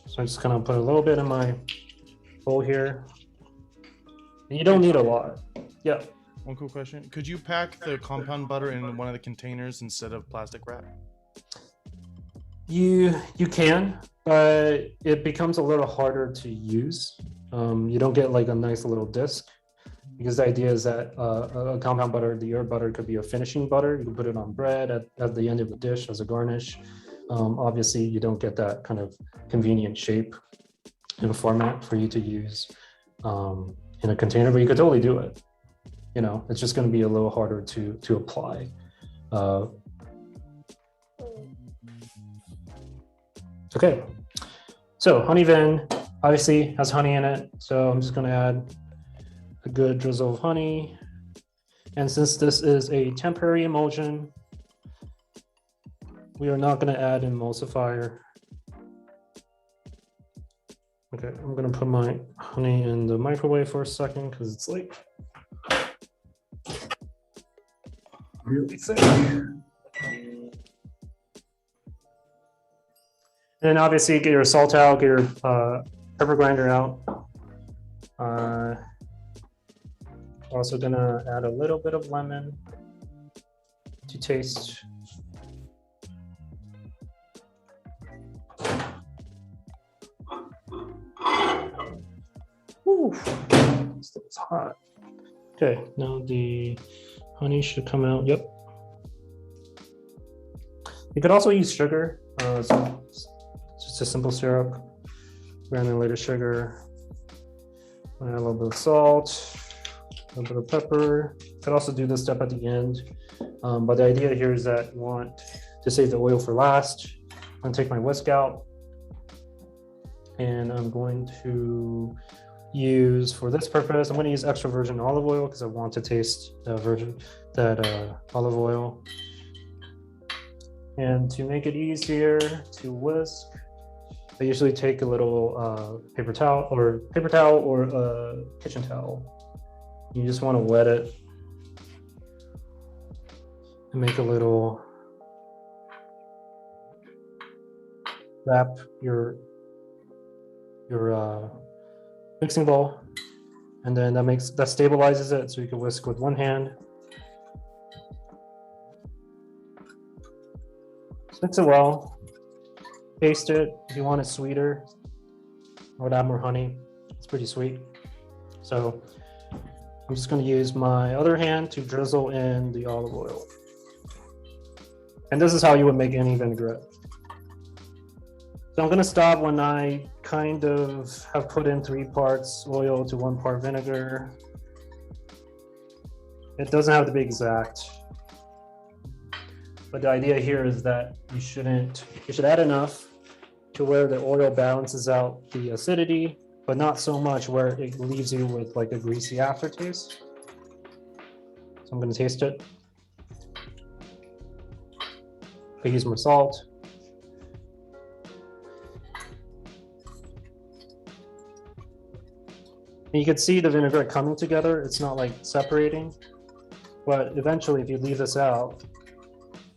So I'm just going to put a little bit in my bowl here. And you don't need a lot. Yeah. One cool question. Could you pack the compound butter in one of the containers instead of plastic wrap? You can, but it becomes a little harder to use. You don't get like a nice little disc, because the idea is that a compound butter, the herb butter, could be a finishing butter. You can put it on bread at the end of the dish as a garnish. Obviously, you don't get that kind of convenient shape and format for you to use in a container, but you could totally do it. You know, it's just going to be a little harder to apply. Okay, so honey vin obviously has honey in it, so I'm just going to add a good drizzle of honey. And since this is a temporary emulsion, we are not going to add emulsifier. Okay, I'm going to put my honey in the microwave for a second because it's like really thick. And then obviously get your salt out, get your pepper grinder out. Also gonna add a little bit of lemon to taste. Whew, still it's hot. Okay, now the honey should come out. Yep. You could also use sugar. So just a simple syrup, granulated sugar. Add a little bit of salt, a little bit of pepper. You could also do this step at the end. But the idea here is that you want to save the oil for last. I'm gonna take my whisk out, and I'm going to use, for this purpose, I'm going to use extra virgin olive oil because I want to taste that olive oil. And to make it easier to whisk, I usually take a little paper towel or a kitchen towel. You just want to wet it and make a little, wrap your mixing bowl, and then that stabilizes it, so you can whisk with one hand. Mix it well. Taste it. If you want it sweeter, I would add more honey. It's pretty sweet. So I'm just going to use my other hand to drizzle in the olive oil. And this is how you would make any vinaigrette. So I'm going to stop when I kind of have put in 3 parts oil to 1 part vinegar. It doesn't have to be exact. But the idea here is that you should add enough to where the oil balances out the acidity, but not so much where it leaves you with like a greasy aftertaste. So I'm going to taste it. I use more salt. And you can see the vinaigrette coming together. It's not like separating, but eventually if you leave this out,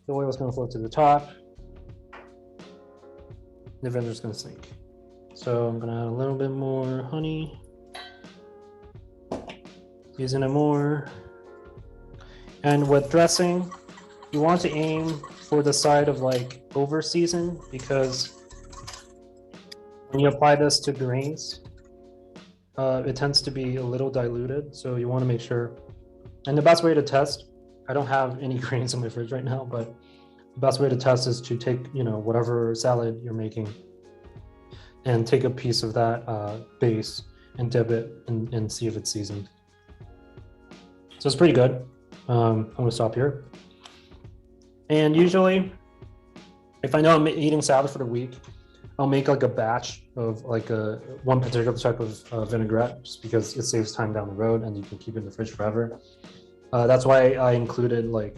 the oil is going to float to the top. The vinegar is going to sink. So I'm going to add a little bit more honey. Using it more. And with dressing, you want to aim for the side of like over season, because when you apply this to grains, it tends to be a little diluted. So you want to make sure. And the best way to test, I don't have any grains in my fridge right now, but the best way to test is to take, whatever salad you're making and take a piece of that base and dip it and see if it's seasoned. So it's pretty good. I'm gonna stop here. And usually, if I know I'm eating salad for the week, I'll make like a batch of like one particular type of vinaigrette, just because it saves time down the road and you can keep it in the fridge forever. That's why I included like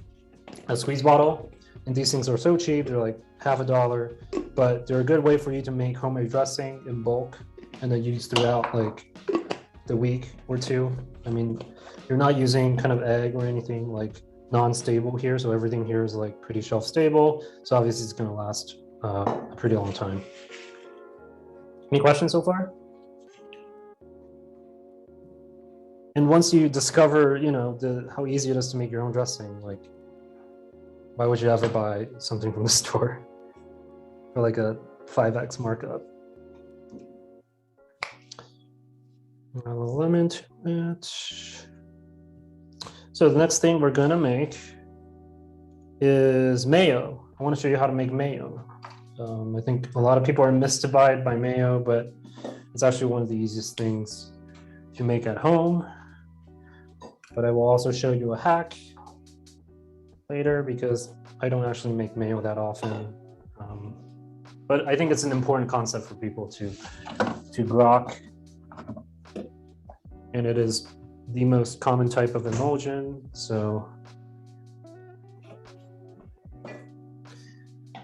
a squeeze bottle. And these things are so cheap, they're like $50, but they're a good way for you to make homemade dressing in bulk and then use throughout like the week or two. I mean, you're not using kind of egg or anything like non-stable here, so everything here is like pretty shelf stable. So obviously it's gonna last a pretty long time. Any questions so far? And once you discover, how easy it is to make your own dressing, like, why would you ever buy something from the store for like a 5x markup? Add a lemon to it. So the next thing we're gonna make is mayo. I want to show you how to make mayo. I think a lot of people are mystified by mayo, but it's actually one of the easiest things to make at home. But I will also show you a hack later, because I don't actually make mayo that often. But I think it's an important concept for people to grok. And it is the most common type of emulsion. So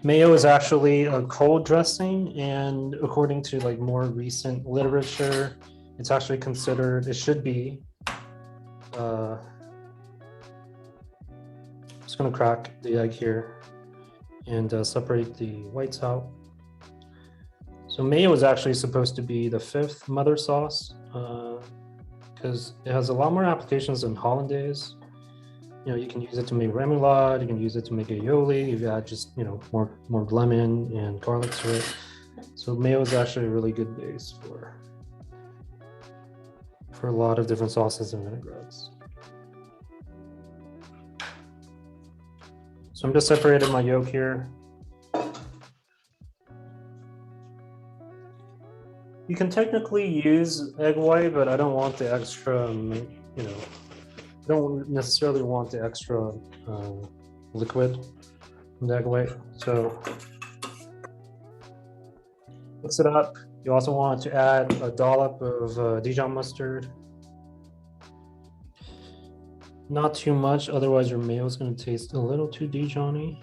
mayo is actually a cold dressing, and according to like more recent literature, it's actually considered, it should be, just gonna crack the egg here and separate the whites out. So mayo is actually supposed to be the 5th mother sauce, because it has a lot more applications than hollandaise. You can use it to make remoulade, you can use it to make aioli, if you add just, more lemon and garlic to it. So mayo is actually a really good base for a lot of different sauces and vinaigrettes. So I'm just separating my yolk here. You can technically use egg white, but I don't want the extra, I don't necessarily want the extra liquid from the egg white. So mix it up. You also want to add a dollop of Dijon mustard. Not too much, otherwise your mayo is going to taste a little too Dijon-y.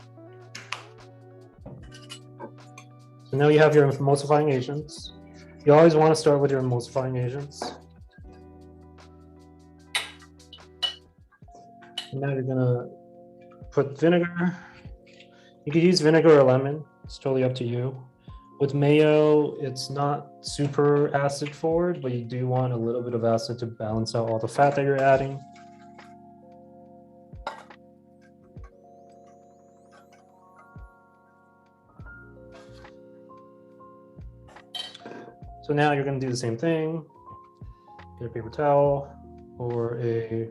So now you have your emulsifying agents. You always want to start with your emulsifying agents. And now you're going to put vinegar. You could use vinegar or lemon, it's totally up to you. With mayo, it's not super acid forward, but you do want a little bit of acid to balance out all the fat that you're adding. So now you're going to do the same thing. Get a paper towel or a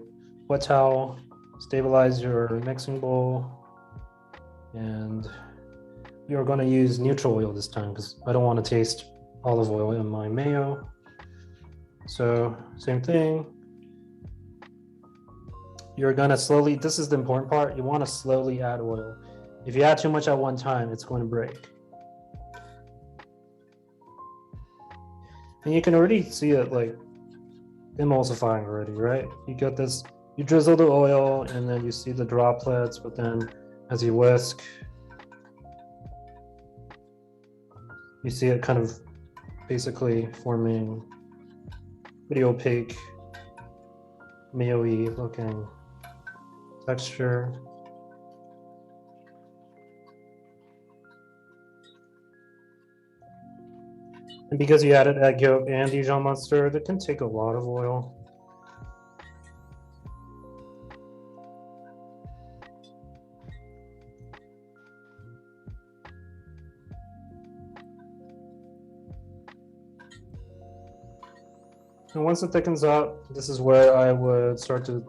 wet towel, stabilize your mixing bowl, and you're going to use neutral oil this time because I don't want to taste olive oil in my mayo. So same thing. You're going to slowly, this is the important part, you want to slowly add oil. If you add too much at one time, it's going to break. And you can already see it like emulsifying already, right? You get this, you drizzle the oil and then you see the droplets, but then as you whisk, you see it kind of basically forming pretty opaque, mayo-y looking texture. And because you added egg yolk and Dijon mustard, it can take a lot of oil. And once it thickens up, this is where I would start to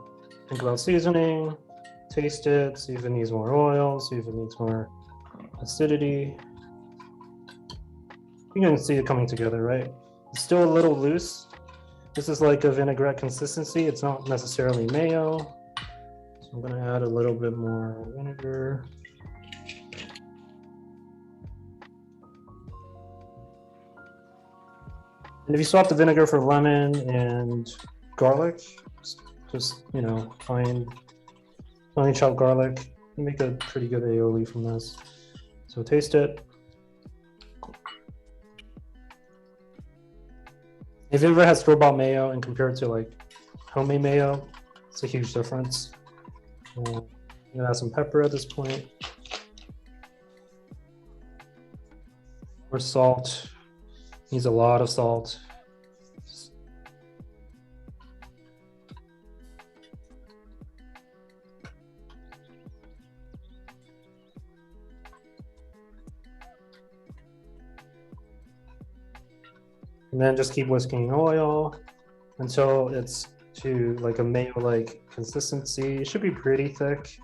think about seasoning, taste it, see if it needs more oil, see if it needs more acidity. You can see it coming together, right? It's still a little loose. This is like a vinaigrette consistency. It's not necessarily mayo. So I'm gonna add a little bit more vinegar. And if you swap the vinegar for lemon and garlic, just, you know, finely chopped garlic, you make a pretty good aioli from this. So taste it. If you ever had store-bought mayo and compare it to like homemade mayo, it's a huge difference. I'm gonna add some pepper at this point. Or salt. Needs a lot of salt. And then just keep whisking oil until it's to like a mayo-like consistency. It should be pretty thick.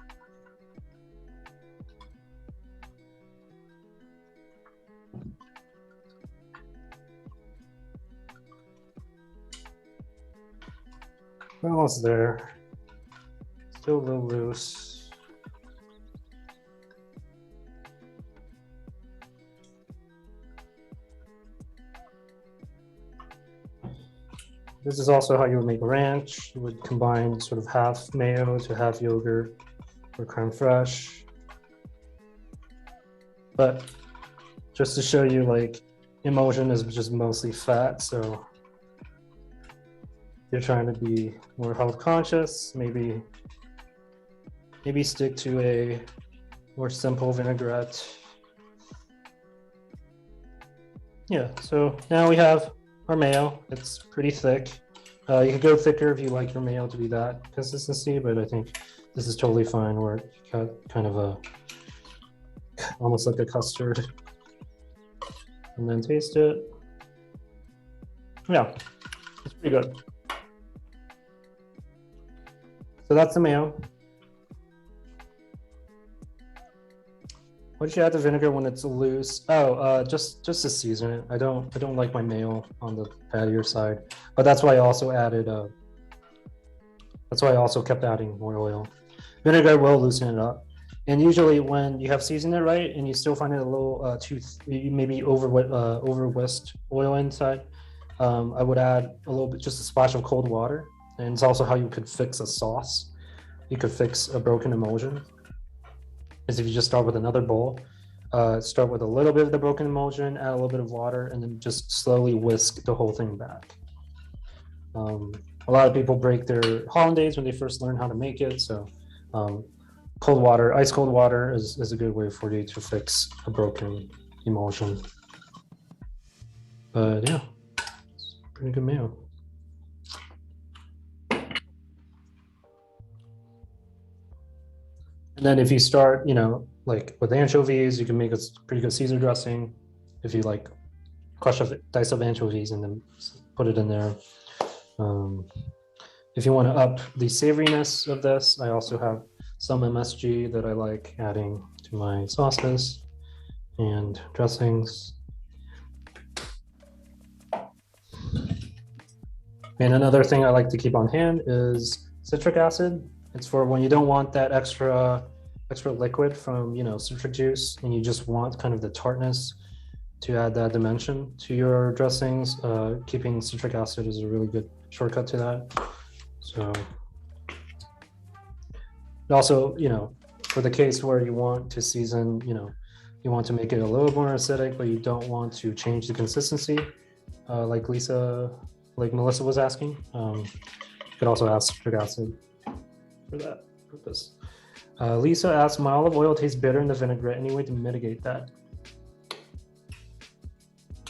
We're almost there. Still a little loose. This is also how you would make ranch. You would combine sort of half mayo to half yogurt or creme fraiche. But just to show you, like, emulsion is just mostly fat, so you're trying to be more health conscious, maybe stick to a more simple vinaigrette. Yeah, so now we have our mayo. It's pretty thick. You could go thicker if you like your mayo to be that consistency, but I think this is totally fine where it got kind of a, almost like a custard. And then taste it. Yeah, it's pretty good. So that's the mayo. Why don't you add the vinegar when it's loose? Oh, just to season it. I don't like my mayo on the fattier side, but that's why I also added. That's why I also kept adding more oil. Vinegar will loosen it up, and usually when you have seasoned it right and you still find it a little maybe over whisked oil inside, I would add a little bit, just a splash of cold water. And it's also how you could fix a sauce. You could fix a broken emulsion. Is if you just start with another bowl, start with a little bit of the broken emulsion, add a little bit of water, and then just slowly whisk the whole thing back. A lot of people break their hollandaise when they first learn how to make it. So cold water, ice cold water is a good way for you to fix a broken emulsion. But yeah, it's pretty good mayo. And then if you start, you know, like with anchovies, you can make a pretty good Caesar dressing. If you like crush a dice of anchovies and then put it in there. If you want to up the savoriness of this, I also have some MSG that I like adding to my sauces and dressings. And another thing I like to keep on hand is citric acid. It's for when you don't want that extra liquid from, you know, citric juice, and you just want kind of the tartness to add that dimension to your dressings. Keeping citric acid is a really good shortcut to that. So also, you know, for the case where you want to season, you know, you want to make it a little more acidic, but you don't want to change the consistency, like Melissa was asking. You could also add citric acid for that purpose. Lisa asked, my olive oil tastes bitter in the vinaigrette. Any way to mitigate that?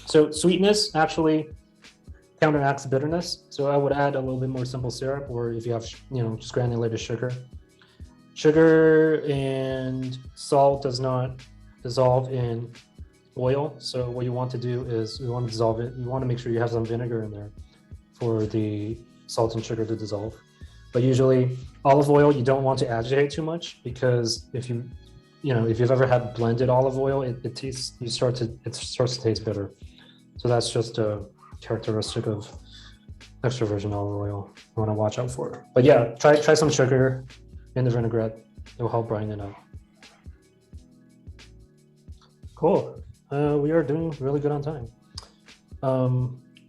So sweetness actually counteracts bitterness. So I would add a little bit more simple syrup, or if you have, you know, just granulated sugar. Sugar and salt does not dissolve in oil. So what you want to do is you want to dissolve it. You want to make sure you have some vinegar in there for the salt and sugar to dissolve. But usually olive oil, you don't want to agitate too much, because if you've ever had blended olive oil, it starts to taste bitter. So that's just a characteristic of extra virgin olive oil you want to watch out for. But yeah, try some sugar in the vinaigrette. It will help brighten it up. Cool. We are doing really good on time.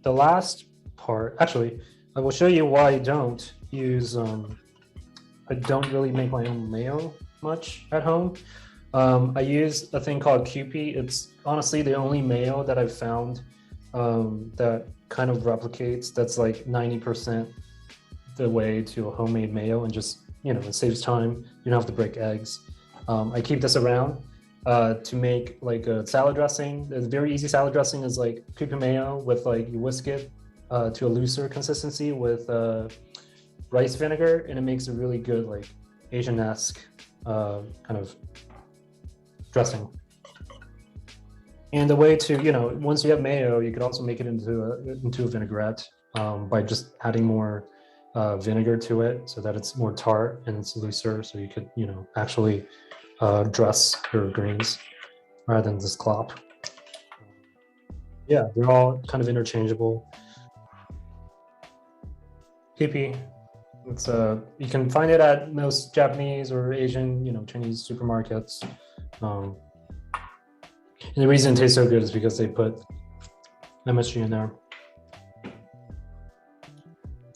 The last part, actually, I will show you why I don't use, I don't really make my own mayo much at home. I use a thing called Kewpie. It's honestly the only mayo that I've found that kind of replicates, that's like 90% the way to a homemade mayo, and just, it saves time. You don't have to break eggs. I keep this around to make like a salad dressing. A very easy salad dressing is like Kewpie mayo with, like, you whisk it to a looser consistency with rice vinegar, and it makes a really good, like, Asian-esque kind of dressing. And the way to, once you have mayo, you could also make it into a vinaigrette by just adding more vinegar to it, so that it's more tart and it's looser, so you could, actually dress your greens rather than just clop. Yeah, they're all kind of interchangeable. Kewpie, it's you can find it at most Japanese or Asian, Chinese supermarkets. And the reason it tastes so good is because they put MSG in there.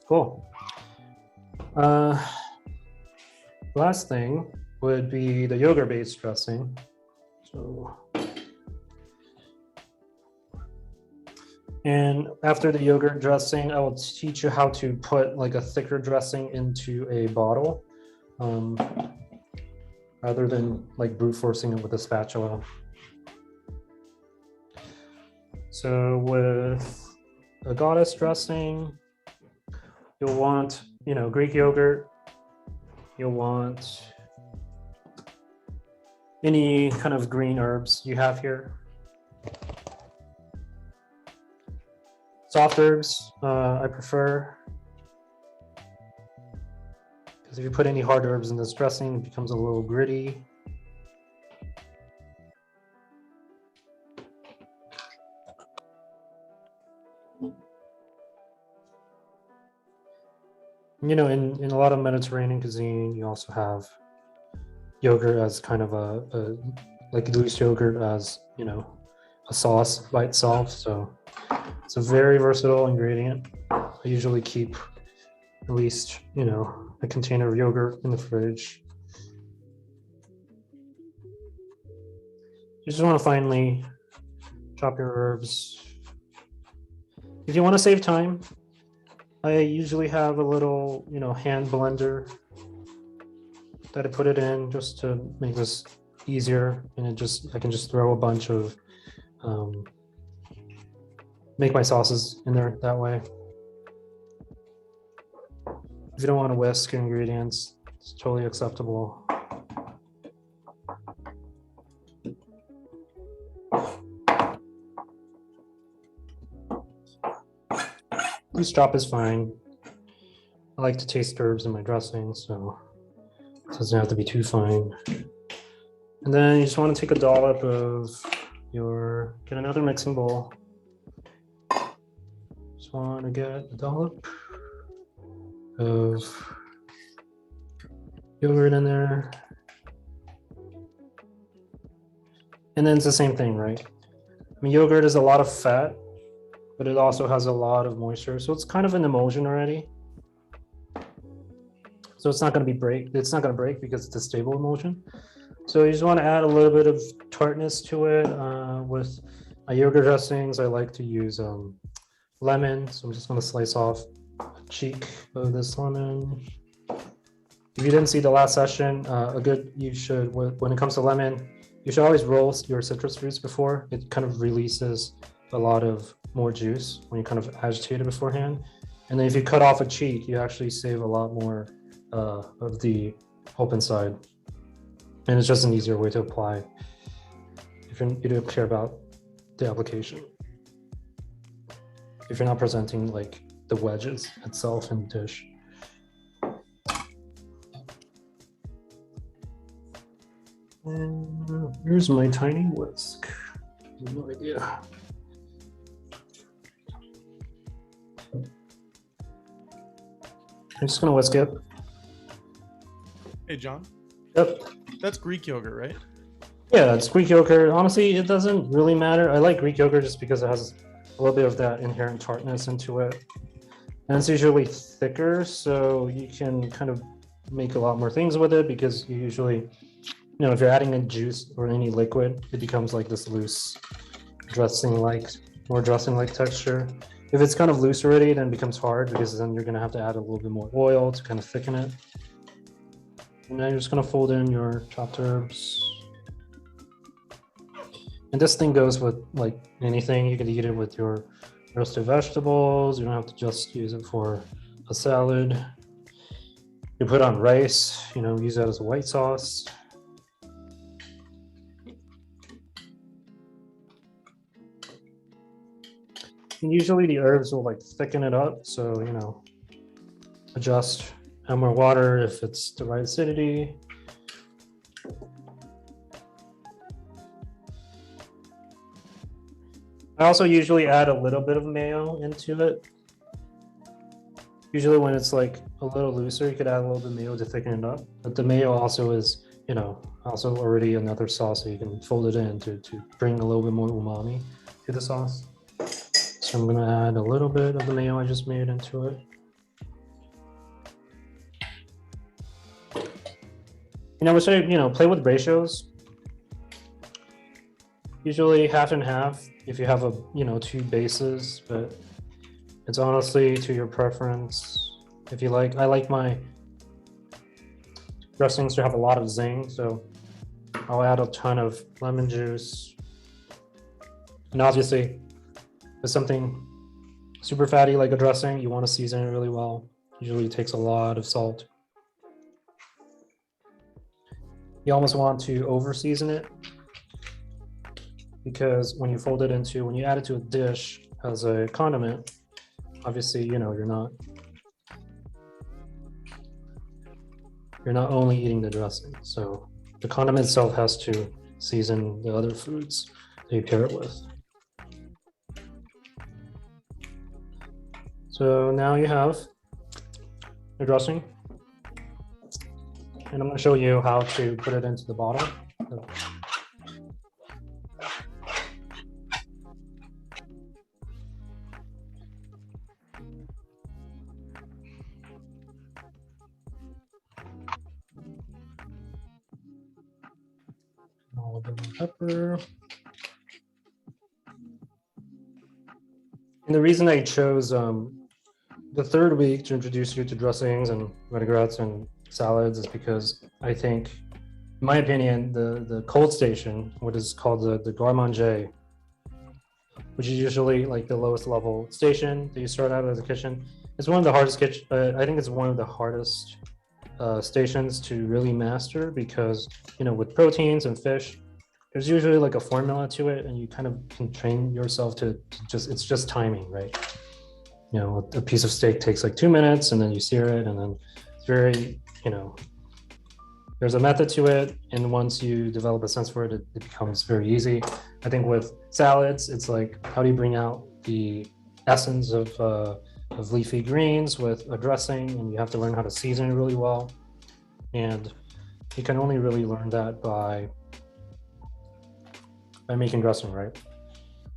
Cool. Last thing would be the yogurt-based dressing. And after the yogurt dressing, I will teach you how to put like a thicker dressing into a bottle, rather than like brute forcing it with a spatula. So with a goddess dressing, you'll want, Greek yogurt. You'll want any kind of green herbs you have here. Soft herbs, I prefer, because if you put any hard herbs in this dressing, it becomes a little gritty. In a lot of Mediterranean cuisine, you also have yogurt as kind of a like loose yogurt as, a sauce by itself. So it's a very versatile ingredient. I usually keep at least, a container of yogurt in the fridge. You just want to finely chop your herbs. If you want to save time, I usually have a little, hand blender that I put it in just to make this easier, and I can just throw a bunch of make my sauces in there that way. If you don't want to whisk your ingredients, it's totally acceptable. Loose chop is fine. I like to taste herbs in my dressing, so it doesn't have to be too fine. And then you just want to take a dollop of get another mixing bowl. Just want to get a dollop of yogurt in there. And then it's the same thing, right? I mean, yogurt is a lot of fat, but it also has a lot of moisture. So it's kind of an emulsion already. So it's not going to break because it's a stable emulsion. So you just want to add a little bit of tartness to it. With my yogurt dressings, I like to use lemon. So I'm just going to slice off a cheek of this lemon. If you didn't see the last session, when it comes to lemon, you should always roll your citrus fruits before. It kind of releases a lot of more juice when you kind of agitate it beforehand. And then if you cut off a cheek, you actually save a lot more of the open side. And it's just an easier way to apply if you don't care about the application. If you're not presenting like the wedges itself in the dish. And here's my tiny whisk. No idea. I'm just gonna whisk it. Hey, John. Yep. That's Greek yogurt, right? Yeah, it's Greek yogurt. Honestly, it doesn't really matter. I like Greek yogurt just because it has a little bit of that inherent tartness into it. And it's usually thicker, so you can kind of make a lot more things with it because you usually, if you're adding a juice or any liquid, it becomes like this loose more dressing-like texture. If it's kind of loose already, then it becomes hard because then you're gonna have to add a little bit more oil to kind of thicken it. And then you're just gonna fold in your chopped herbs. And this thing goes with like anything. You could eat it with your roasted vegetables. You don't have to just use it for a salad. You put on rice, use that as a white sauce. And usually the herbs will like thicken it up. So, adjust, add more water if it's the right acidity. I also usually add a little bit of mayo into it. Usually when it's like a little looser, you could add a little bit of mayo to thicken it up. But the mayo also is, also already another sauce, so you can fold it in to bring a little bit more umami to the sauce. So I'm gonna add a little bit of the mayo I just made into it. Play with ratios. Usually half and half if you have two bases, but it's honestly to your preference. If you like, I like my dressings to have a lot of zing, so I'll add a ton of lemon juice. And obviously, with something super fatty like a dressing, you want to season it really well. Usually it takes a lot of salt. You almost want to over season it, because when you add it to a dish as a condiment, obviously, you're not only eating the dressing. So the condiment itself has to season the other foods that you pair it with. So now you have the dressing, and I'm going to show you how to put it into the bottle. A little bit more pepper. And the reason I chose the third week to introduce you to dressings and vinaigrettes and salads is because I think, in my opinion, the cold station, what is called the garde-manger, which is usually like the lowest level station that you start out of the kitchen, it's one of the hardest I think it's one of the hardest stations to really master, because with proteins and fish, there's usually like a formula to it, and you kind of can train yourself to it's just timing, right? A piece of steak takes like 2 minutes, and then you sear it, and then it's very, there's a method to it, and once you develop a sense for it, it becomes very easy. I think with salads, it's like, how do you bring out the essence of leafy greens with a dressing, and you have to learn how to season it really well. And you can only really learn that by making dressing, right?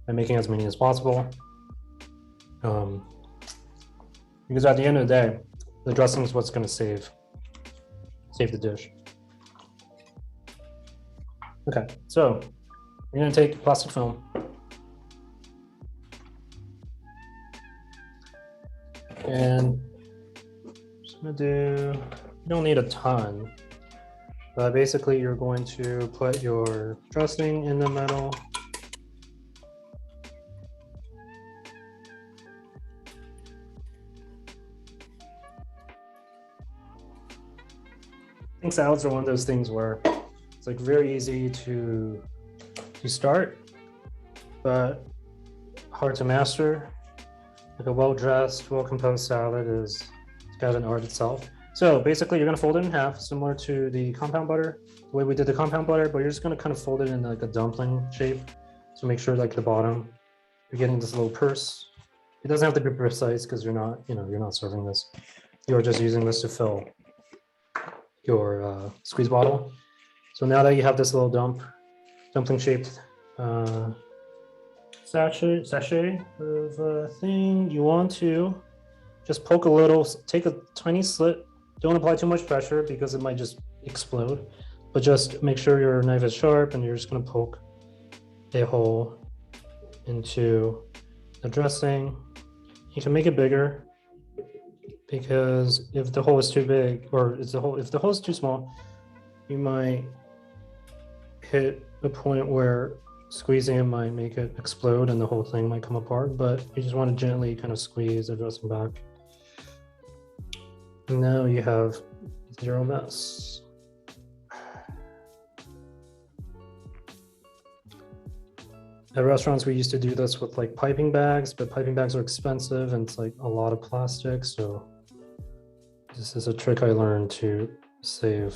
By making as many as possible. Because at the end of the day, the dressing is what's going to save the dish. Okay, so we're going to take plastic film. And I'm just going to do, you don't need a ton, but basically you're going to put your dressing in the middle. I think salads are one of those things where it's like very easy to start, but hard to master. like a well-dressed, well-composed salad is kind of an art itself. So basically, you're gonna fold it in half, similar to the compound butter, the way we did the compound butter, but you're just gonna kind of fold it in like a dumpling shape. So make sure like the bottom, you're getting this little purse. It doesn't have to be precise because you're not, you're not serving this. You're just using this to fill your squeeze bottle. So now that you have this little dumpling shaped sachet of thing, you want to just poke a little, take a tiny slit. Don't apply too much pressure because it might just explode, but just make sure your knife is sharp and you're just gonna poke a hole into the dressing. You can make it bigger because if the hole is too big, or if the hole is too small, you might hit a point where squeezing it might make it explode and the whole thing might come apart, but you just want to gently kind of squeeze the dressing back. And now you have zero mess. At restaurants, we used to do this with like piping bags, but piping bags are expensive and it's like a lot of plastic. So this is a trick I learned to save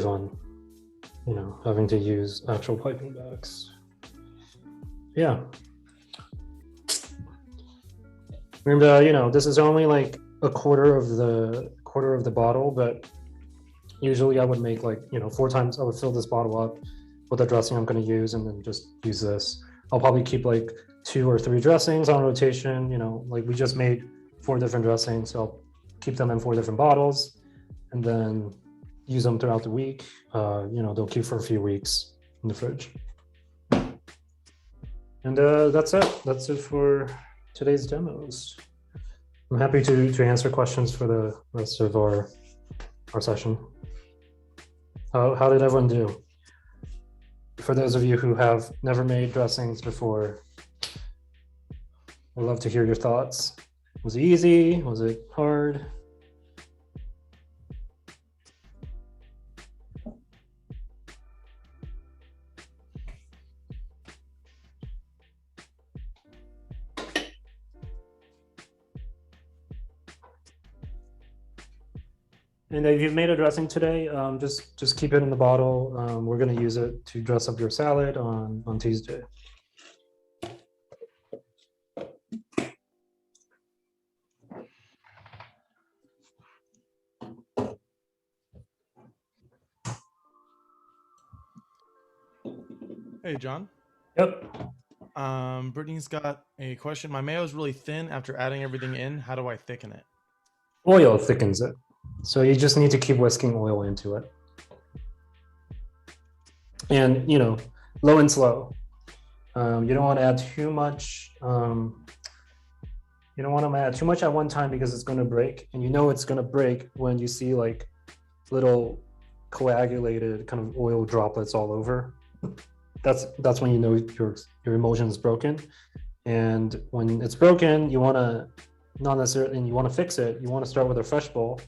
on, having to use actual piping bags. Yeah. Remember, this is only like a quarter of the bottle, but usually I would make like, 4 times. I would fill this bottle up with the dressing I'm going to use and then just use this. I'll probably keep like 2 or 3 dressings on rotation. Like we just made 4 different dressings, so I'll keep them in 4 different bottles and then use them throughout the week. They'll keep for a few weeks in the fridge. And that's it for today's demos. I'm happy to answer questions for the rest of our session. How did everyone do? For those of you who have never made dressings before, I'd love to hear your thoughts. Was it easy? Was it hard? And if you've made a dressing today, just keep it in the bottle. We're going to use it to dress up your salad on Tuesday. Hey, John. Yep. Brittany's got a question. My mayo is really thin after adding everything in. How do I thicken it? Oil thickens it. So you just need to keep whisking oil into it. And, low and slow. You don't want to add too much. You don't want to add too much at one time because it's going to break. And it's going to break when you see like little coagulated kind of oil droplets all over. That's when your emulsion is broken. And when it's broken, you want to not necessarily, and you want to fix it. You want to start with a fresh bowl,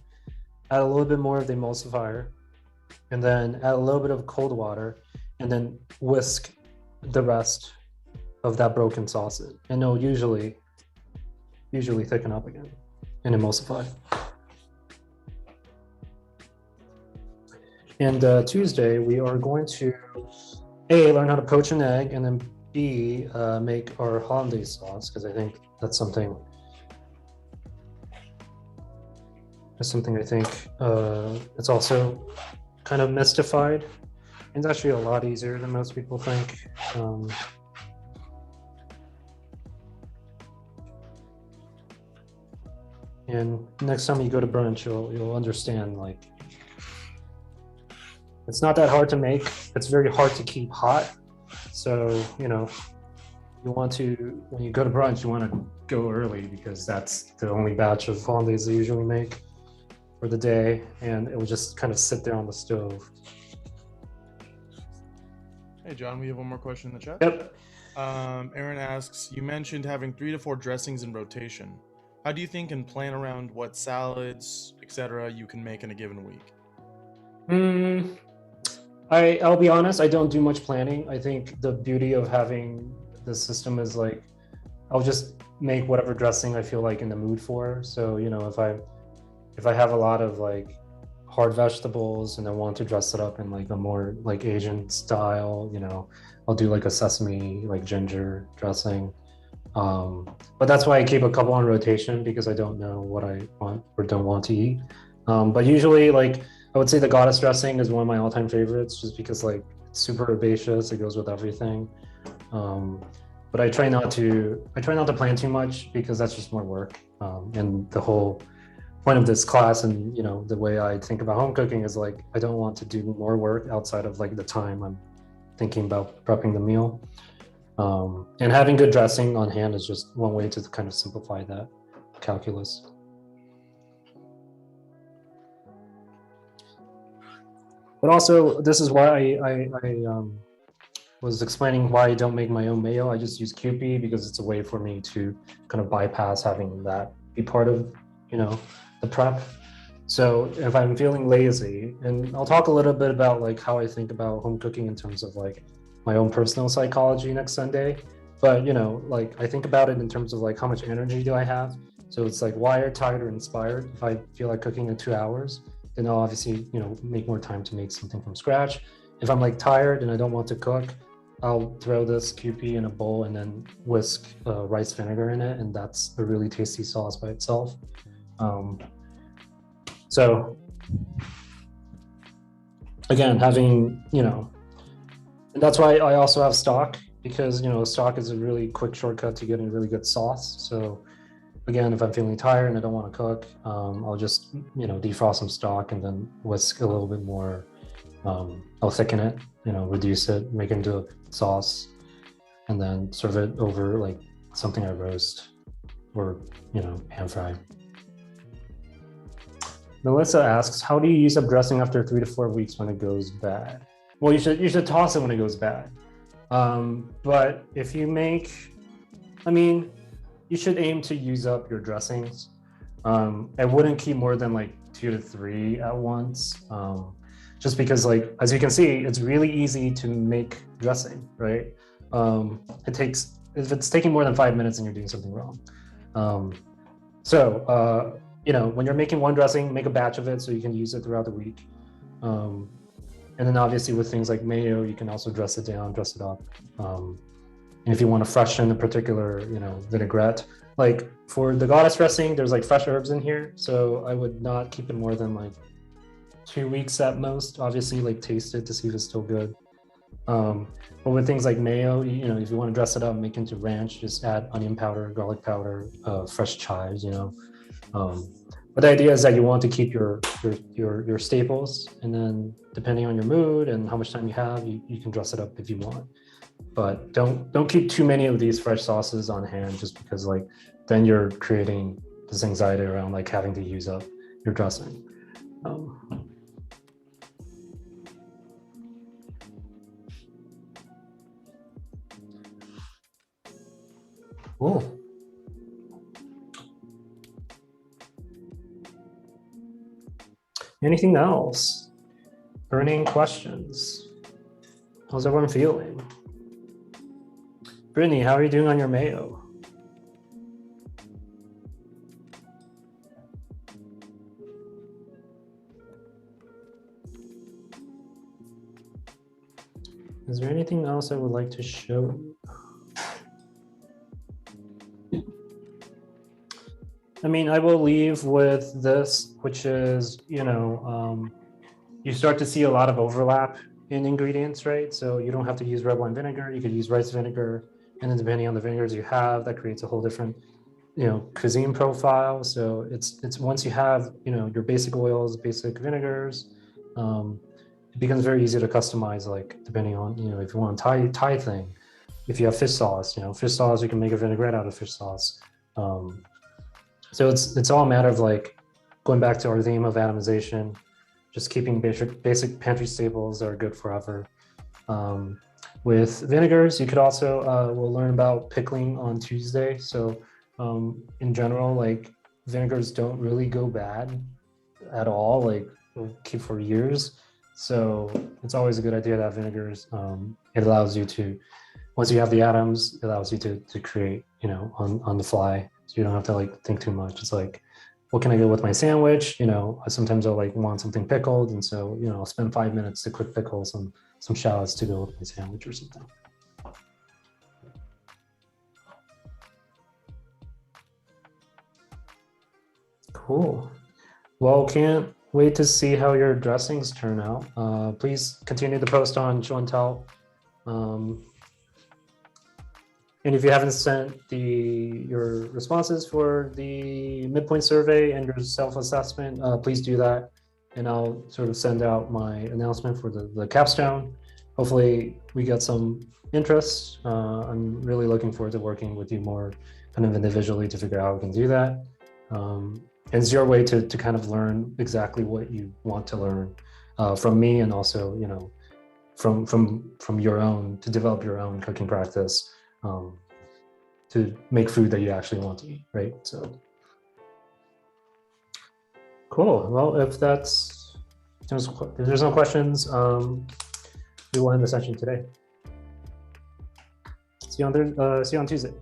add a little bit more of the emulsifier, and then add a little bit of cold water, and then whisk the rest of that broken sauce in. And it'll usually thicken up again and emulsify. And Tuesday, we are going to A, learn how to poach an egg, and then B, make our hollandaise sauce, because I think that's something I think it's also kind of mystified. It's actually a lot easier than most people think. And next time you go to brunch, you'll understand, like, it's not that hard to make. It's very hard to keep hot. So, you want to, when you go to brunch, you want to go early because that's the only batch of hollandaise they usually make for the day, and it will just kind of sit there on the stove. Hey, John, we have one more question in the chat. Yep. Aaron asks, you mentioned having 3 to 4 dressings in rotation. How do you think and plan around what salads, etc., you can make in a given week? I'll be honest, I don't do much planning. I think the beauty of having the system is like, I'll just make whatever dressing I feel like in the mood for. So, you know, if I have a lot of like hard vegetables and I want to dress it up in like a more like Asian style, you know, I'll do like a sesame, like ginger dressing. But that's why I keep a couple on rotation, because I don't know what I want or don't want to eat. But usually, like, I would say the goddess dressing is one of my all-time favorites, just because like it's super herbaceous, it goes with everything. But I try not to plan too much, because that's just more work. And the whole point of this class, and you know, the way I think about home cooking is like, I don't want to do more work outside of like the time I'm thinking about prepping the meal. And having good dressing on hand is just one way to kind of simplify that calculus. But also, this is why I was explaining why I don't make my own mayo. I just use Kewpie because it's a way for me to kind of bypass having that be part of, you know, the prep. So if I'm feeling lazy, and I'll talk a little bit about like how I think about home cooking in terms of like my own personal psychology next Sunday. But you know, like I think about it in terms of like how much energy do I have. So it's like wired, tired, or inspired. If I feel like cooking in 2 hours, then I'll obviously, you know, make more time to make something from scratch. If I'm like tired and I don't want to cook, I'll throw this Kewpie in a bowl and then whisk rice vinegar in it, and that's a really tasty sauce by itself. So again, having, you know, and that's why I also have stock, because, you know, stock is a really quick shortcut to getting really good sauce. So again, if I'm feeling tired and I don't want to cook, I'll just, you know, defrost some stock and then whisk a little bit more. I'll thicken it, you know, reduce it, make it into a sauce, and then serve it over like something I roast or, you know, pan fry. Melissa asks, how do you use up dressing after 3 to 4 weeks when it goes bad? Well, you should toss it when it goes bad. But if you make, I mean, you should aim to use up your dressings. I wouldn't keep more than like 2 to 3 at once. Just because, like, as you can see, it's really easy to make dressing, right? If it's taking more than 5 minutes, then you're doing something wrong. You know, when you're making one dressing, make a batch of it so you can use it throughout the week. And then obviously with things like mayo, you can also dress it down, dress it up. And if you want to freshen a particular, you know, vinaigrette, like for the goddess dressing, there's like fresh herbs in here. So I would not keep it more than like 2 weeks at most. Obviously, like taste it to see if it's still good. But with things like mayo, you know, if you want to dress it up, make it into ranch, just add onion powder, garlic powder, fresh chives, you know. But the idea is that you want to keep your staples, and then depending on your mood and how much time you have, you can dress it up if you want. But don't keep too many of these fresh sauces on hand, just because like then you're creating this anxiety around like having to use up your dressing. Cool. Anything else? Burning questions? How's everyone feeling? Brittany, how are you doing on your mayo? Is there anything else I would like to show? I mean, I will leave with this, which is, you know, you start to see a lot of overlap in ingredients, right? So you don't have to use red wine vinegar. You could use rice vinegar. And then depending on the vinegars you have, that creates a whole different, you know, cuisine profile. So it's once you have, you know, your basic oils, basic vinegars, it becomes very easy to customize, like depending on, you know, if you want a Thai thing, if you have fish sauce, you know, fish sauce, you can make a vinaigrette out of fish sauce. So it's all a matter of like going back to our theme of atomization, just keeping basic pantry staples that are good forever. With vinegars, you could also, we'll learn about pickling on Tuesday. So in general, like vinegars don't really go bad at all, like they'll keep for years. So it's always a good idea to have vinegars. It allows you to once you have the atoms, it allows you to create, you know, on the fly. So you don't have to like think too much. It's like, what can I get with my sandwich? You know, sometimes I'll like want something pickled, and so, you know, I'll spend 5 minutes to quick pickle some shallots to go with my sandwich or something. Cool. Well, can't wait to see how your dressings turn out. Please continue to post on Show and Tell. And if you haven't sent your responses for the midpoint survey and your self-assessment, please do that. And I'll sort of send out my announcement for the capstone. Hopefully we get some interest. I'm really looking forward to working with you more kind of individually to figure out how we can do that. And it's your way to kind of learn exactly what you want to learn from me, and also, you know, from your own, to develop your own cooking practice. To make food that you actually want to eat, right? So cool. Well, if there's no questions, we will end the session today. See you on Tuesday.